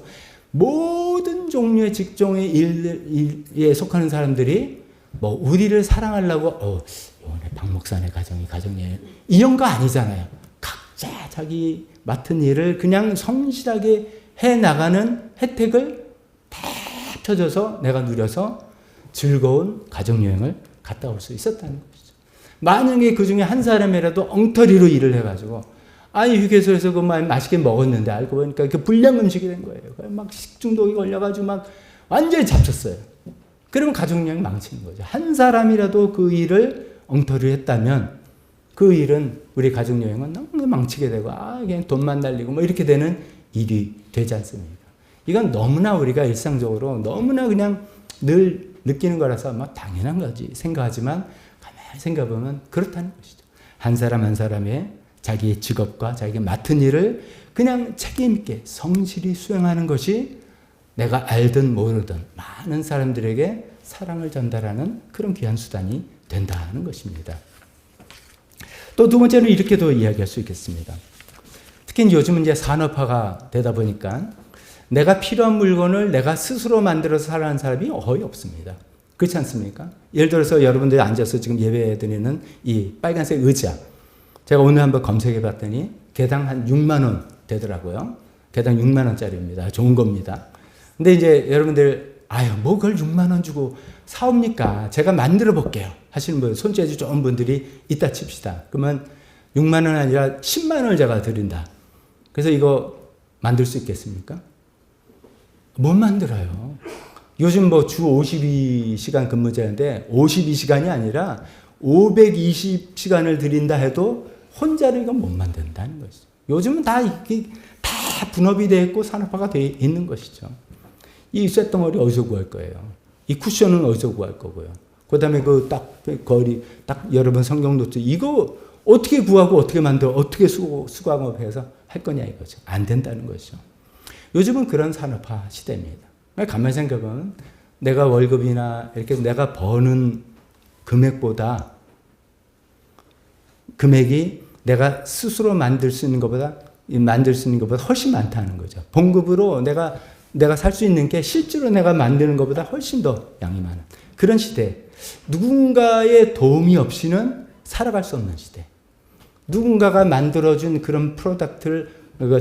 모든 종류의 직종의 일에 속하는 사람들이 뭐 우리를 사랑하려고 이번에 박 목사네 가정이에요. 이런 거 아니잖아요. 각자 자기 맡은 일을 그냥 성실하게 해나가는 혜택을 다 합쳐져서 내가 누려서 즐거운 가정여행을 갔다 올 수 있었다는 것이죠. 만약에 그 중에 한 사람이라도 엉터리로 일을 해가지고 휴게소에서 그 맛있게 먹었는데 알고 보니까 그 불량 음식이 된 거예요. 막 식중독이 걸려가지고 막 완전히 잡혔어요. 그러면 가족여행 망치는 거죠. 한 사람이라도 그 일을 엉터리로 했다면 그 일은 우리 가족여행은 너무 망치게 되고 그냥 돈만 날리고 뭐 이렇게 되는 일이 되지 않습니까? 이건 너무나 우리가 일상적으로 너무나 그냥 늘 느끼는 거라서 막 당연한 거지 생각하지만 가만히 생각해보면 그렇다는 것이죠. 한 사람 한 사람의 자기의 직업과 자기가 맡은 일을 그냥 책임있게 성실히 수행하는 것이 내가 알든 모르든 많은 사람들에게 사랑을 전달하는 그런 귀한 수단이 된다는 것입니다. 또 두 번째는 이렇게도 이야기할 수 있겠습니다. 특히 요즘은 이제 산업화가 되다 보니까 내가 필요한 물건을 내가 스스로 만들어서 살아가는 사람이 거의 없습니다. 그렇지 않습니까? 예를 들어서 여러분들이 앉아서 지금 예배 드리는 이 빨간색 의자. 제가 오늘 한번 검색해 봤더니 개당 한 6만 원 되더라고요. 개당 6만 원짜리입니다. 좋은 겁니다. 근데 이제 여러분들 뭐 그걸 6만 원 주고 사옵니까? 제가 만들어 볼게요. 하시는 분, 손재주 좋은 분들이 있다 칩시다. 그러면 6만 원 아니라 10만 원을 제가 드린다. 그래서 이거 만들 수 있겠습니까? 못 만들어요. 요즘 뭐 주 52시간 근무제인데 52시간이 아니라 520시간을 드린다 해도 혼자를 이거 못 만든다는 것이죠. 요즘은 다 분업이 되어 있고 산업화가 되어 있는 것이죠. 이 쇳덩어리 어디서 구할 거예요? 이 쿠션은 어디서 구할 거고요? 그 다음에 여러분 성경 노트 이거 어떻게 구하고 어떻게 만들어 어떻게 수강업해서 할 거냐 이거죠. 안 된다는 것이죠. 요즘은 그런 산업화 시대입니다. 가만히 생각하면 내가 월급이나 이렇게 내가 버는 금액보다 금액이 내가 스스로 만들 수 있는 것보다 훨씬 많다는 거죠. 봉급으로 내가 살 수 있는 게 실제로 내가 만드는 것보다 훨씬 더 양이 많은 그런 시대. 누군가의 도움이 없이는 살아갈 수 없는 시대. 누군가가 만들어준 그런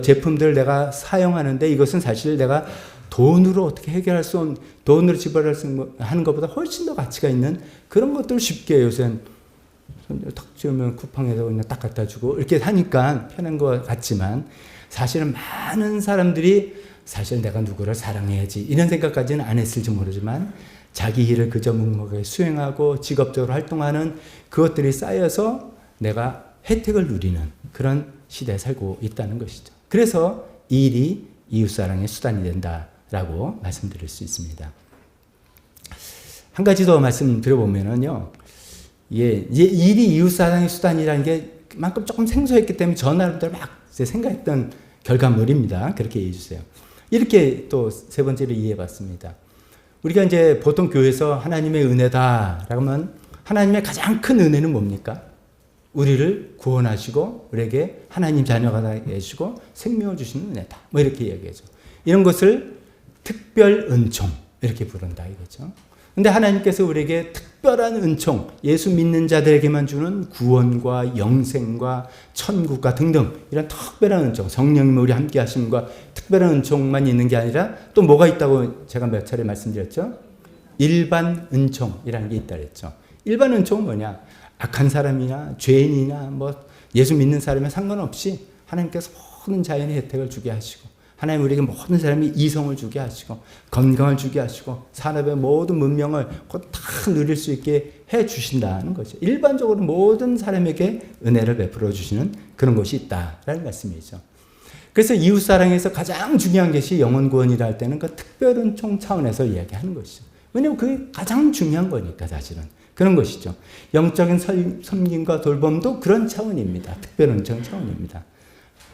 제품들을 내가 사용하는데 이것은 사실 내가 돈으로 어떻게 해결할 수 없는, 돈으로 지불할 수 하는 것보다 훨씬 더 가치가 있는 그런 것들을 쉽게 요새는 탁 지으면 쿠팡에서 그냥 딱 갖다 주고 이렇게 하니까 편한 것 같지만 사실은 많은 사람들이 사실 내가 누구를 사랑해야지 이런 생각까지는 안 했을지 모르지만 자기 일을 그저 묵묵하게 수행하고 직업적으로 활동하는 그것들이 쌓여서 내가 혜택을 누리는 그런 시대에 살고 있다는 것이죠. 그래서 이 일이 이웃사랑의 수단이 된다라고 말씀드릴 수 있습니다. 한 가지 더 말씀드려보면은요, 일이 이웃사랑의 수단이라는 게 그만큼 조금 생소했기 때문에 저 나름대로 막 생각했던 결과물입니다. 그렇게 이해해 주세요. 이렇게 또 세 번째로 이해해 봤습니다. 우리가 이제 보통 교회에서 하나님의 은혜다라고 하면 하나님의 가장 큰 은혜는 뭡니까? 우리를 구원하시고 우리에게 하나님 자녀가 되게 해주시고 생명을 주시는 은혜다. 뭐 이렇게 이야기하죠. 이런 것을 특별 은총 이렇게 부른다 이거죠. 근데 하나님께서 우리에게 특별한 은총, 예수 믿는 자들에게만 주는 구원과 영생과 천국과 등등 이런 특별한 은총, 성령님 우리 함께 하심과 특별한 은총만 있는 게 아니라 또 뭐가 있다고 제가 몇 차례 말씀드렸죠? 일반 은총이라는 게 있다 그랬죠. 일반 은총은 뭐냐? 악한 사람이나 죄인이나 뭐 예수 믿는 사람에 상관없이 하나님께서 모든 자연의 혜택을 주게 하시고 하나님 우리에게 모든 사람이 이성을 주게 하시고 건강을 주게 하시고 산업의 모든 문명을 곧 다 누릴 수 있게 해 주신다는 거죠. 일반적으로 모든 사람에게 은혜를 베풀어 주시는 그런 것이 있다라는 말씀이죠. 그래서 이웃사랑에서 가장 중요한 것이 영혼 구원이라 할 때는 그 특별은총 차원에서 이야기하는 것이죠. 왜냐하면 그게 가장 중요한 거니까 사실은. 그런 것이죠. 영적인 섬김과 돌봄도 그런 차원입니다. 특별은총 차원입니다.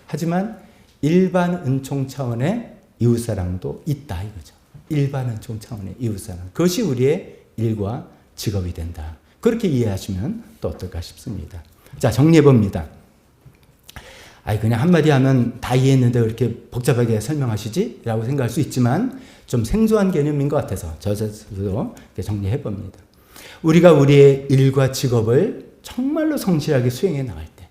하지만 일반 은총 차원의 이웃사랑도 있다 이거죠. 일반 은총 차원의 이웃사랑. 그것이 우리의 일과 직업이 된다. 그렇게 이해하시면 또 어떨까 싶습니다. 자, 정리해봅니다. 그냥 한마디 하면 다 이해했는데 왜 이렇게 복잡하게 설명하시지? 라고 생각할 수 있지만 좀 생소한 개념인 것 같아서 저 자체도 정리해봅니다. 우리가 우리의 일과 직업을 정말로 성실하게 수행해 나갈 때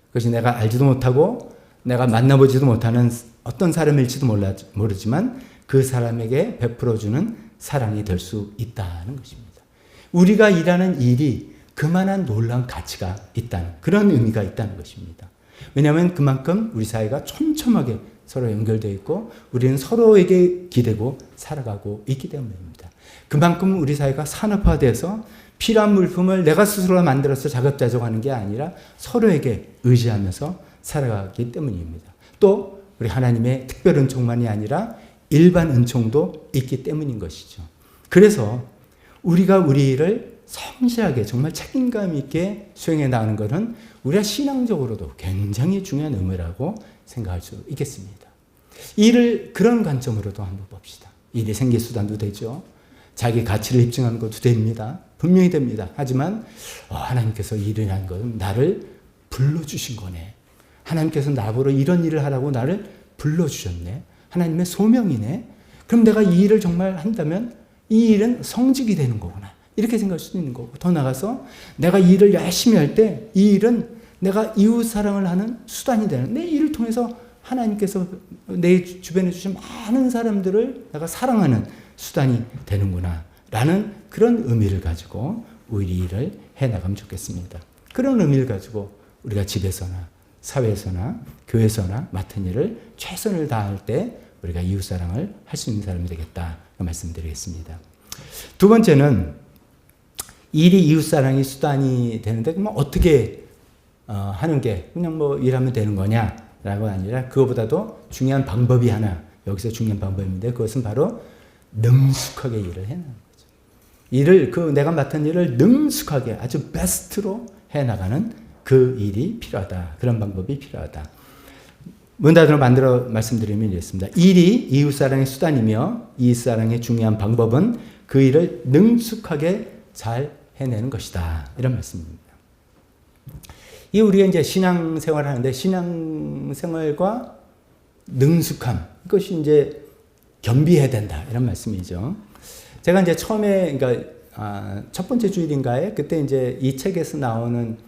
그것이 내가 알지도 못하고 내가 만나보지도 못하는 어떤 사람일지도 모르지만 그 사람에게 베풀어주는 사랑이 될 수 있다는 것입니다. 우리가 일하는 일이 그만한 놀라운 가치가 있다는 그런 의미가 있다는 것입니다. 왜냐하면 그만큼 우리 사회가 촘촘하게 서로 연결되어 있고 우리는 서로에게 기대고 살아가고 있기 때문입니다. 그만큼 우리 사회가 산업화돼서 필요한 물품을 내가 스스로 만들어서 자급자족하는 게 아니라 서로에게 의지하면서 살아가기 때문입니다. 또 우리 하나님의 특별 은총만이 아니라 일반 은총도 있기 때문인 것이죠. 그래서 우리가 우리 일을 성실하게 정말 책임감 있게 수행해 나가는 것은 우리가 신앙적으로도 굉장히 중요한 의무라고 생각할 수 있겠습니다. 일을 그런 관점으로도 한번 봅시다. 일이 생계 수단도 되죠. 자기 가치를 입증하는 것도 됩니다. 분명히 됩니다. 하지만 하나님께서 일이라는 것은 나를 불러주신 거네. 하나님께서 나보러 이런 일을 하라고 나를 불러주셨네. 하나님의 소명이네. 그럼 내가 이 일을 정말 한다면 이 일은 성직이 되는 거구나. 이렇게 생각할 수도 있는 거고 더 나아가서 내가 이 일을 열심히 할 때 이 일은 내가 이웃 사랑을 하는 수단이 되는 내 일을 통해서 하나님께서 내 주변에 주신 많은 사람들을 내가 사랑하는 수단이 되는구나 라는 그런 의미를 가지고 우리 일을 해나가면 좋겠습니다. 그런 의미를 가지고 우리가 집에서나 사회에서나 교회에서나 맡은 일을 최선을 다할 때 우리가 이웃사랑을 할 수 있는 사람이 되겠다 말씀드리겠습니다. 두 번째는 일이 이웃사랑이 수단이 되는데 그럼 어떻게 하는 게 그냥 뭐 일하면 되는 거냐라고 아니라 그거보다도 중요한 방법이 하나 여기서 중요한 방법인데 그것은 바로 능숙하게 일을 해나가는 거죠. 일을 내가 맡은 일을 능숙하게 아주 베스트로 해나가는 그 일이 필요하다. 그런 방법이 필요하다. 문단으로 만들어 말씀드리면 이렇습니다. 일이 이웃사랑의 수단이며 이웃사랑의 중요한 방법은 그 일을 능숙하게 잘 해내는 것이다. 이런 말씀입니다. 이 우리가 이제 신앙생활을 하는데 신앙생활과 능숙함 이것이 이제 겸비해야 된다. 이런 말씀이죠. 제가 이제 처음에 그러니까 첫 번째 주일인가에 그때 이제 이 책에서 나오는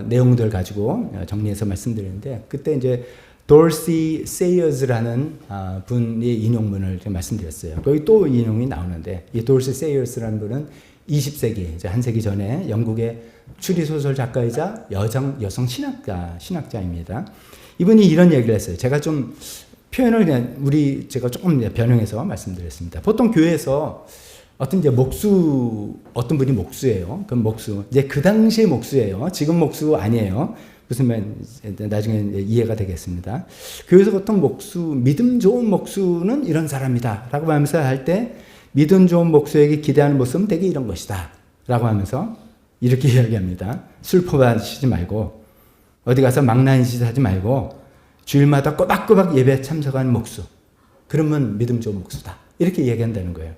내용들 가지고 정리해서 말씀드리는데 그때 이제 도르시 세이어스라는 분의 인용문을 말씀드렸어요. 거기 또 인용이 나오는데 이 도르시 세이어스라는 분은 20세기, 이제 한 세기 전에 영국의 추리소설 작가이자 여성 신학자입니다. 이분이 이런 얘기를 했어요. 제가 좀 표현을 그냥 제가 조금 변형해서 말씀드렸습니다. 보통 교회에서 어떤 어떤 분이 목수예요. 그럼 목수. 이제 그 당시의 목수예요. 지금 목수 아니에요. 무슨 말, 나중에 이해가 되겠습니다. 교회에서 보통 믿음 좋은 목수는 이런 사람이다. 라고 하면서 할 때, 믿음 좋은 목수에게 기대하는 모습은 되게 이런 것이다. 라고 하면서 이렇게 이야기합니다. 술 퍼마시지 말고, 어디 가서 망나니 짓 하지 말고, 주일마다 꼬박꼬박 예배에 참석하는 목수. 그러면 믿음 좋은 목수다. 이렇게 얘기한다는 거예요.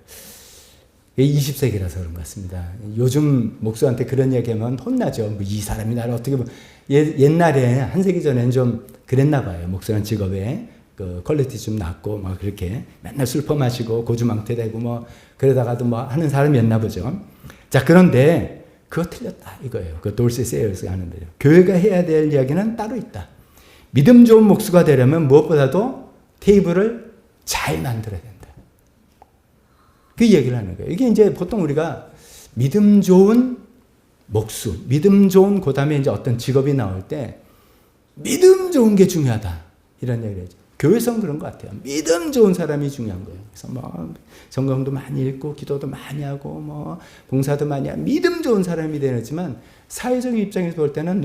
20세기라서 그런 것 같습니다. 요즘 목수한테 그런 얘기하면 혼나죠. 뭐 이 사람이 나를 어떻게 보면 옛날에 한 세기 전에는 좀 그랬나 봐요. 목수라는 직업에 그 퀄리티 좀 낮고 막 그렇게 맨날 술 퍼마시고 고주망태 되고 뭐 그러다가도 뭐 하는 사람이었나 보죠. 자, 그런데 그거 틀렸다 이거예요. 그 돌시 세일스가 하는데요. 교회가 해야 될 이야기는 따로 있다. 믿음 좋은 목수가 되려면 무엇보다도 테이블을 잘 만들어야 된다. 그 얘기를 하는 거예요. 이게 이제 보통 우리가 믿음 좋은 목수, 믿음 좋은 그 다음에 이제 어떤 직업이 나올 때 믿음 좋은 게 중요하다. 이런 얘기를 하죠. 교회성 그런 것 같아요. 믿음 좋은 사람이 중요한 거예요. 그래서 뭐 성경도 많이 읽고 기도도 많이 하고 뭐 봉사도 많이 하고 믿음 좋은 사람이 되지만 사회적 입장에서 볼 때는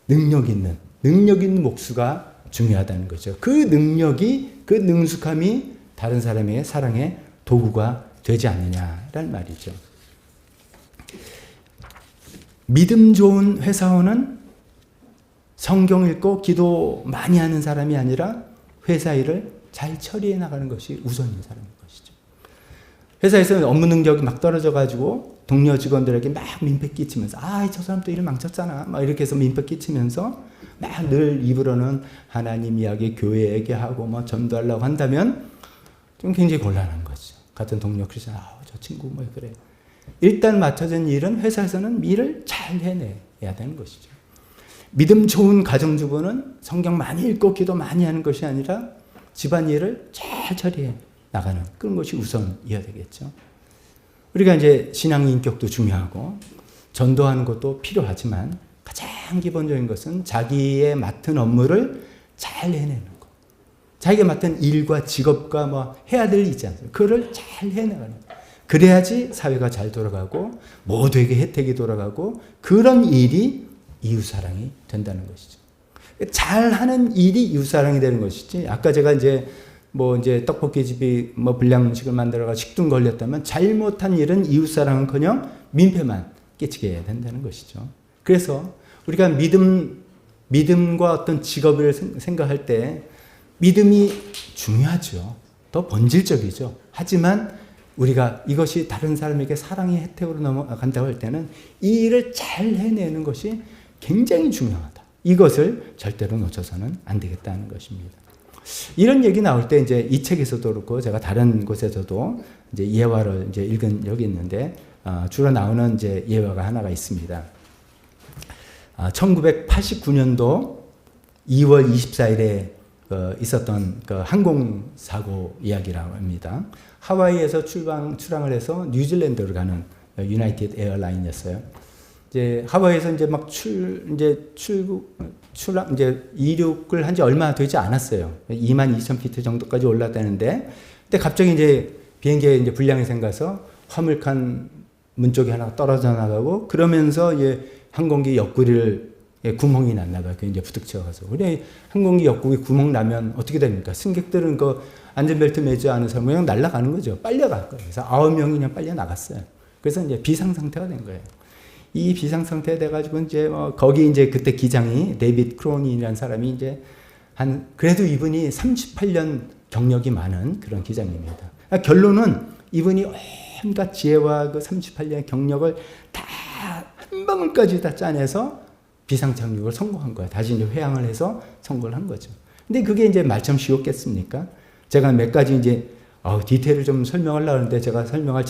능력 있는 목수가 중요하다는 거죠. 그 능력이 그 능숙함이 다른 사람에게 사랑의 도구가 되지 않느냐라는 말이죠. 믿음 좋은 회사원은 성경 읽고 기도 많이 하는 사람이 아니라 회사 일을 잘 처리해 나가는 것이 우선인 사람인 것이죠. 회사에서 업무 능력이 막 떨어져가지고 동료 직원들에게 막 민폐 끼치면서 저 사람 또 일 망쳤잖아 막 이렇게 해서 민폐 끼치면서 막 늘 입으로는 하나님 이야기 교회 얘기하고 뭐 전도하려고 한다면 좀 굉장히 곤란한 거죠. 같은 동료 크리스찬, 저 친구 뭐 그래. 일단 맡아진 일은 회사에서는 일을 잘 해내야 되는 것이죠. 믿음 좋은 가정주부는 성경 많이 읽고 기도 많이 하는 것이 아니라 집안일을 잘 처리해 나가는 그런 것이 우선이어야 되겠죠. 우리가 이제 신앙 인격도 중요하고 전도하는 것도 필요하지만 가장 기본적인 것은 자기의 맡은 업무를 잘 해내는 것. 자기가 맡은 일과 직업과 뭐 해야 될 일이 있지 않습니까? 그거를 잘 해나가는 것. 그래야지 사회가 잘 돌아가고 모두에게 혜택이 돌아가고 그런 일이 이웃사랑이 된다는 것이죠. 잘하는 일이 이웃사랑이 되는 것이지. 아까 제가 이제 떡볶이집이 뭐 불량음식을 만들어가 식중 걸렸다면 잘못한 일은 이웃사랑은커녕 민폐만 끼치게 된다는 것이죠. 그래서 우리가 믿음과 어떤 직업을 생각할 때 믿음이 중요하죠. 더 본질적이죠. 하지만 우리가 이것이 다른 사람에게 사랑의 혜택으로 넘어간다고 할 때는 이 일을 잘 해내는 것이 굉장히 중요하다. 이것을 절대로 놓쳐서는 안 되겠다는 것입니다. 이런 얘기 나올 때 이제 이 책에서도 그렇고 제가 다른 곳에서도 이제 예화를 이제 읽은 적이 있는데 주로 나오는 이제 예화가 하나가 있습니다. 1989년도 2월 24일에 있었던 그 항공사고 이야기라고 합니다. 하와이에서 출항을 해서 뉴질랜드로 가는 유나이티드 에어라인이었어요. 이제 하와이에서 이제 막 이륙을 한 지 얼마 되지 않았어요. 22,000피트 정도까지 올랐다는데, 근데 갑자기 이제 비행기에 이제 불량이 생겨서 화물칸 문 쪽에 하나 떨어져 나가고, 그러면서 이제 항공기 옆구리를 구멍이 났나 봐요. 그 이제 부딪혀가서. 근데 항공기 옆구리 구멍 나면 어떻게 됩니까? 승객들은 그 안전벨트 매지 않은 사람 그냥 날아가는 거죠. 빨려갈 거예요. 그래서 9명이 그냥 빨려 나갔어요. 그래서 이제 비상 상태가 된 거예요. 이 비상 상태가 돼가지고 이제 거기 이제 그때 기장이 데이비드 크로니라는 사람이 이제 그래도 이분이 38년 경력이 많은 그런 기장입니다. 그러니까 결론은 이분이 온갖 지혜와 그 38년의 경력을 다 한 방울까지 다 짜내서 비상 착륙을 성공한 거예요. 다시 이제 회항을 해서 성공을 한 거죠. 근데 그게 이제 말처럼 쉬웠겠습니까? 제가 몇 가지 이제 디테일을 좀 설명하려고 하는데 제가 설명할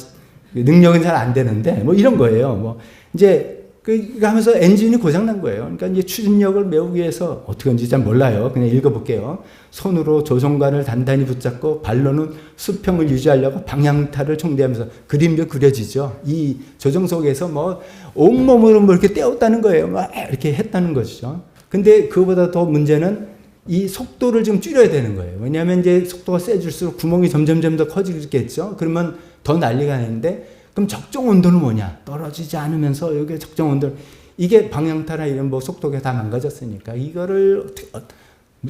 능력은 잘 안 되는데 뭐 이런 거예요. 이제 그 하면서 엔진이 고장 난 거예요. 그러니까 이제 추진력을 메우기 위해서 어떻게 하는지 잘 몰라요. 그냥 읽어볼게요. 손으로 조종관을 단단히 붙잡고 발로는 수평을 유지하려고 방향타를 총대하면서 그림도 그려지죠. 이 조종석에서 뭐 온몸으로 뭐 이렇게 떼었다는 거예요. 막 이렇게 했다는 것이죠. 근데 그거보다 더 문제는 이 속도를 좀 줄여야 되는 거예요. 왜냐하면 이제 속도가 세질수록 구멍이 점점점 더 커지겠죠. 그러면 더 난리가 나는데, 그럼 적정 온도는 뭐냐? 떨어지지 않으면서 여기 적정 온도, 이게 방향타나 이런 뭐 속도가 다 망가졌으니까 이거를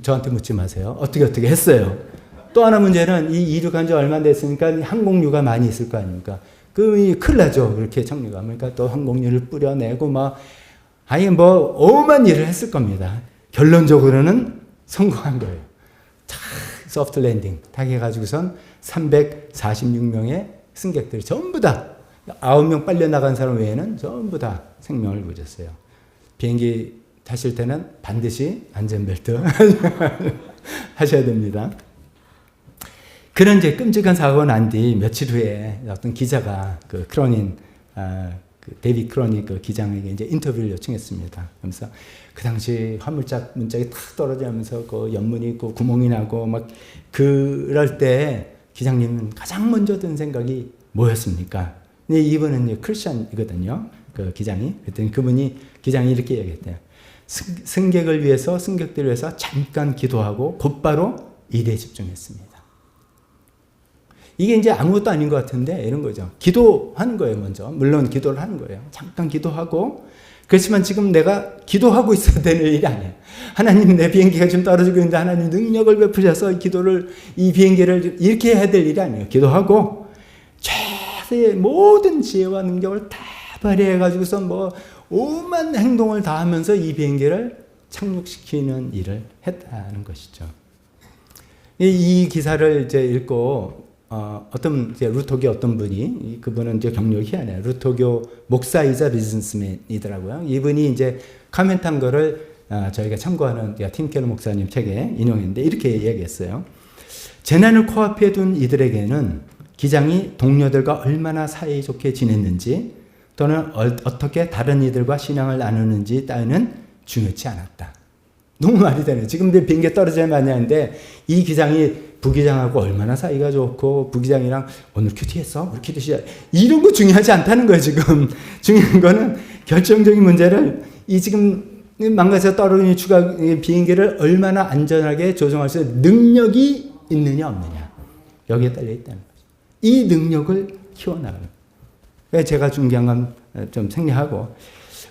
저한테 묻지 마세요. 어떻게 했어요. 또 하나 문제는 이 이륙한 지 얼마 됐으니까 항공유가 많이 있을 거 아닙니까? 그 큰일 나죠. 그렇게 착륙하면. 그러니까 또 항공유를 뿌려내고 막 아예 뭐 오만 일을 했을 겁니다. 결론적으로는 성공한 거예요. 소프트 랜딩 딱 해가지고선 346명의 승객들이 전부 다 9명 빨려 나간 사람 외에는 전부 다 생명을 구했어요. 비행기 타실 때는 반드시 안전벨트 하셔야 됩니다. 그런 이제 끔찍한 사고가 난 뒤 며칠 후에 어떤 기자가 그 크로닌, 그 데이빗 크로닌 그 기장에게 이제 인터뷰를 요청했습니다. 그러면서 그 당시 화물짝 문짝이 탁 떨어지면서 그 연문이 있고 구멍이 나고 막 그럴 때 기장님은 가장 먼저 든 생각이 뭐였습니까? 근데 이분은 이제 크리스천이거든요. 그 기장이. 그랬더니 기장이 이렇게 얘기했대요. 승객을 위해서, 승객들을 위해서 잠깐 기도하고 곧바로 일에 집중했습니다. 이게 이제 아무것도 아닌 것 같은데 이런 거죠. 기도하는 거예요, 먼저. 물론 기도를 하는 거예요. 잠깐 기도하고. 그렇지만 지금 내가 기도하고 있어야 되는 일이 아니에요. 하나님, 내 비행기가 지금 떨어지고 있는데 하나님 능력을 베푸셔서 이 비행기를 이렇게 해야 될 일이 아니에요. 기도하고 최대의 모든 지혜와 능력을 다 발휘해가지고서 뭐 오만 행동을 다 하면서 이 비행기를 착륙시키는 일을 했다는 것이죠. 이 기사를 이제 읽고 어떤 이제 루터교 어떤 분이, 그분은 이제 경력이 희한해요. 루터교 목사이자 비즈니스맨이더라고요. 이분이 이제 카멘트한 거를 저희가 참고하는 팀 켈러 목사님 책에 인용했는데 이렇게 얘기했어요. 재난을 코앞에 둔 이들에게는 기장이 동료들과 얼마나 사이좋게 지냈는지 또는 어떻게 다른 이들과 신앙을 나누는지 따위는 중요치 않았다. 너무 말이 되네. 지금 비행기 떨어져야 많이 하는데 이 기장이 부기장하고 얼마나 사이가 좋고 부기장이랑 오늘 큐티했어? 우리 큐티 시작. 이런 거 중요하지 않다는 거예요, 지금. 중요한 거는 결정적인 문제를 이 지금 망가져 떨어지는 비행기를 얼마나 안전하게 조종할 수 있는 능력이 있느냐 없느냐. 여기에 딸려 있다는 거죠. 이 능력을 키워나가는. 왜 제가 중요한 건 좀 생략하고,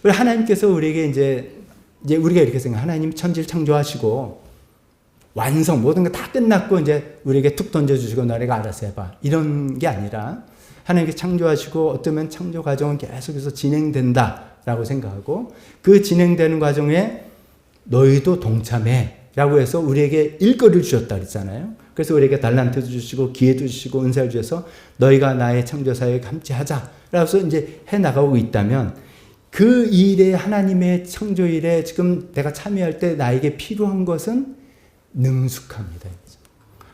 우리 하나님께서 우리에게 이제 우리가 이렇게 생각해요. 하나님 천지를 창조하시고 완성 모든 거 다 끝났고 이제 우리에게 툭 던져주시고 너네가 알아서 해봐, 이런 게 아니라 하나님께 창조하시고 어쩌면 창조 과정은 계속해서 진행된다라고 생각하고 그 진행되는 과정에 너희도 동참해 라고 해서 우리에게 일거리를 주셨다 그랬잖아요. 그래서 우리에게 달란트도 주시고 기회도 주시고 은사를 주셔서 너희가 나의 창조사에 감지하자 라고 해서 이제 해나가고 있다면 그 일에, 하나님의 창조일에 지금 내가 참여할 때 나에게 필요한 것은 능숙합니다.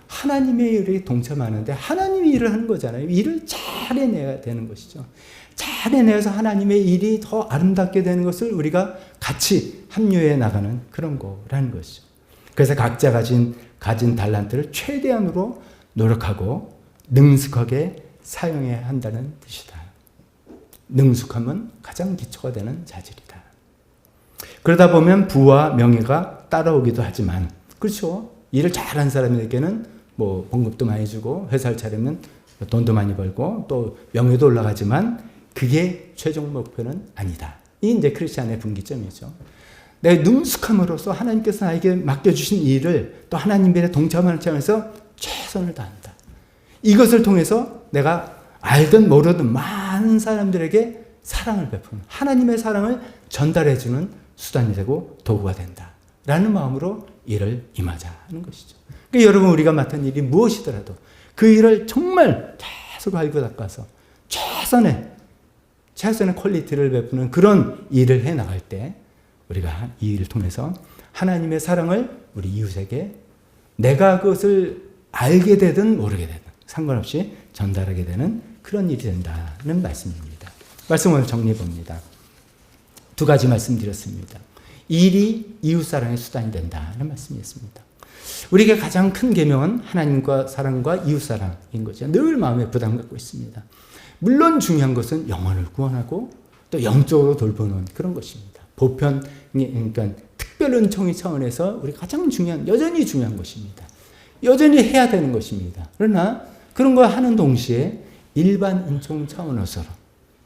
하나님의 일에 동참하는데 하나님이 일을 하는 거잖아요. 일을 잘 해내야 되는 것이죠. 잘 해내서 하나님의 일이 더 아름답게 되는 것을 우리가 같이 합류해 나가는 그런 거라는 것이죠. 그래서 각자 가진 달란트를 최대한으로 노력하고 능숙하게 사용해야 한다는 뜻이다. 능숙함은 가장 기초가 되는 자질이다. 그러다 보면 부와 명예가 따라오기도 하지만, 그렇죠. 일을 잘한 사람에게는 뭐 봉급도 많이 주고 회사를 차리면 돈도 많이 벌고 또 명예도 올라가지만 그게 최종 목표는 아니다. 이 이제 크리스찬의 분기점이죠. 내 능숙함으로써 하나님께서 나에게 맡겨주신 일을 또 하나님 일에 동참하는 차원에서 최선을 다한다. 이것을 통해서 내가 알든 모르든 많은 사람들에게 사랑을 베푸는, 하나님의 사랑을 전달해주는 수단이 되고 도구가 된다 라는 마음으로 일을 임하자는 것이죠. 그러니까 여러분, 우리가 맡은 일이 무엇이더라도 그 일을 정말 계속 알고 닦아서 최선의 퀄리티를 베푸는 그런 일을 해나갈 때 우리가 이 일을 통해서 하나님의 사랑을 우리 이웃에게 내가 그것을 알게 되든 모르게 되든 상관없이 전달하게 되는 그런 일이 된다는 말씀입니다. 말씀을 정리해 봅니다. 두 가지 말씀드렸습니다. 일이 이웃사랑의 수단이 된다는 말씀이었습니다. 우리에게 가장 큰 계명은 하나님과 사랑과 이웃사랑인 거죠. 늘 마음에 부담 갖고 있습니다. 물론 중요한 것은 영혼을 구원하고 또 영적으로 돌보는 그런 것입니다. 보편, 그러니까 특별 은총의 차원에서 우리 가장 중요한, 여전히 중요한 것입니다. 여전히 해야 되는 것입니다. 그러나 그런 거 하는 동시에 일반 은총 차원에서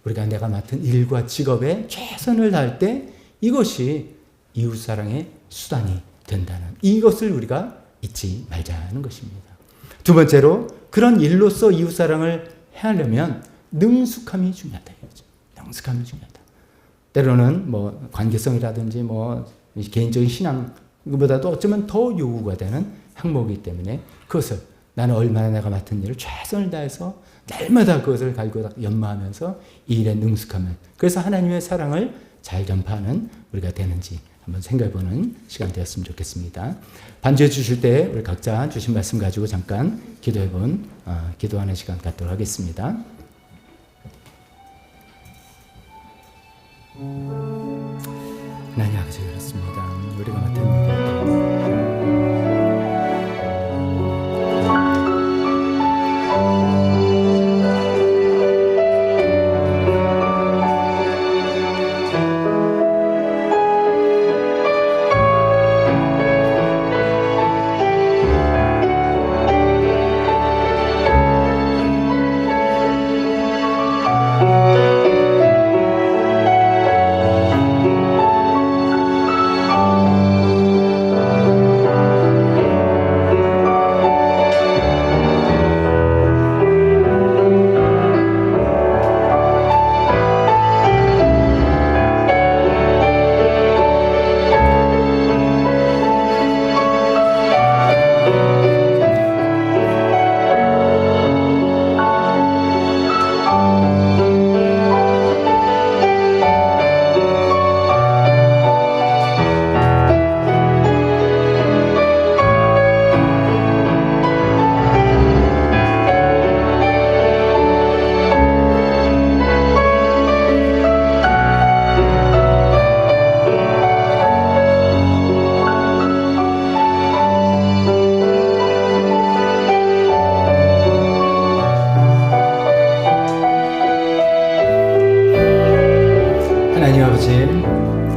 우리가 내가 맡은 일과 직업에 최선을 다할 때 이것이 이웃사랑의 수단이 된다는 이것을 우리가 잊지 말자는 것입니다. 두 번째로 그런 일로서 이웃사랑을 하려면 능숙함이 중요하다. 능숙함이 중요하다. 때로는 뭐 관계성이라든지 뭐 개인적인 신앙보다도 어쩌면 더 요구가 되는 항목이기 때문에 그것을 나는 얼마나 내가 맡은 일을 최선을 다해서 날마다 그것을 가지고 연마하면서 이 일에 능숙함을, 그래서 하나님의 사랑을 잘 전파하는 우리가 되는지 한번 생각해보는 시간 되었으면 좋겠습니다. 반주해 주실 때 우리 각자 주신 말씀 가지고 잠깐 기도하는 시간 갖도록 하겠습니다. 하나님 아버지, 그렇습니다. 우리가 맡은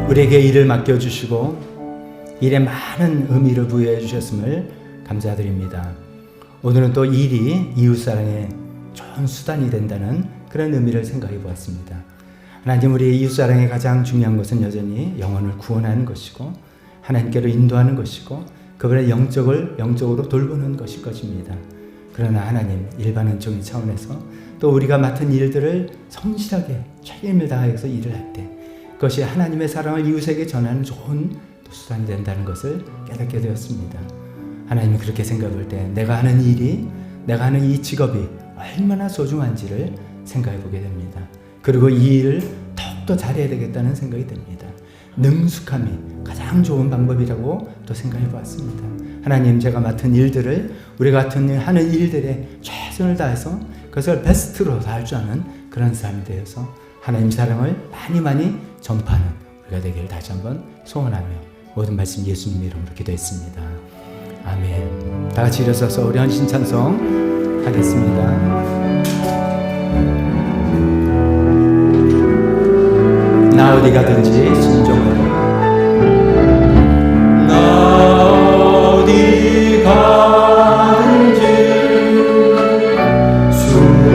우리에게 일을 맡겨주시고 일에 많은 의미를 부여해 주셨음을 감사드립니다. 오늘은 또 일이 이웃사랑의 좋은 수단이 된다는 그런 의미를 생각해 보았습니다. 하나님, 우리 이웃사랑의 가장 중요한 것은 여전히 영혼을 구원하는 것이고 하나님께로 인도하는 것이고 그분의 영적으로 돌보는 것일 것입니다. 그러나 하나님, 일반 은총의 차원에서 또 우리가 맡은 일들을 성실하게 책임을 다해서 일을 할 때 그것이 하나님의 사랑을 이웃에게 전하는 좋은 수단이 된다는 것을 깨닫게 되었습니다. 하나님이 그렇게 생각할 때 내가 하는 일이, 내가 하는 이 직업이 얼마나 소중한지를 생각해 보게 됩니다. 그리고 이 일을 더욱더 잘해야 되겠다는 생각이 듭니다. 능숙함이 가장 좋은 방법이라고 또 생각해 보았습니다. 하나님, 제가 맡은 일들을, 우리가 하는 일들에 최선을 다해서 그것을 베스트로 다할 줄 아는 그런 사람이 되어서 하나님 사랑을 많이 전파하는 우리가 되기를 다시 한번 소원하며 모든 말씀 예수님 이름으로 기도했습니다. 아멘. 다 같이 일어서서 우리 헌신 찬송 하겠습니다. 나 어디 가든지 순종하라. 나 어디 가든지 순종하리.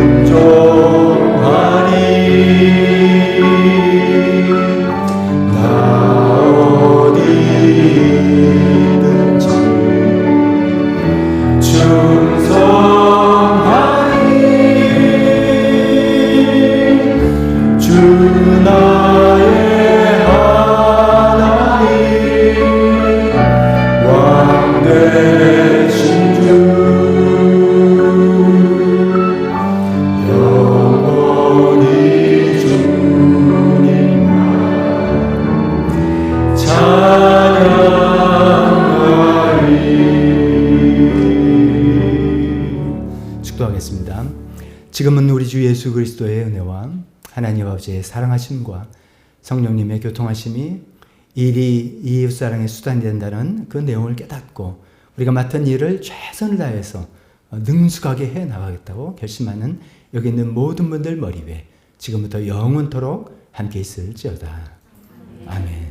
지금은 우리 주 예수 그리스도의 은혜와 하나님 아버지의 사랑하심과 성령님의 교통하심이 일이 이웃사랑의 수단이 된다는 그 내용을 깨닫고 우리가 맡은 일을 최선을 다해서 능숙하게 해나가겠다고 결심하는 여기 있는 모든 분들 머리 위에 지금부터 영원토록 함께 있을지어다. 아멘.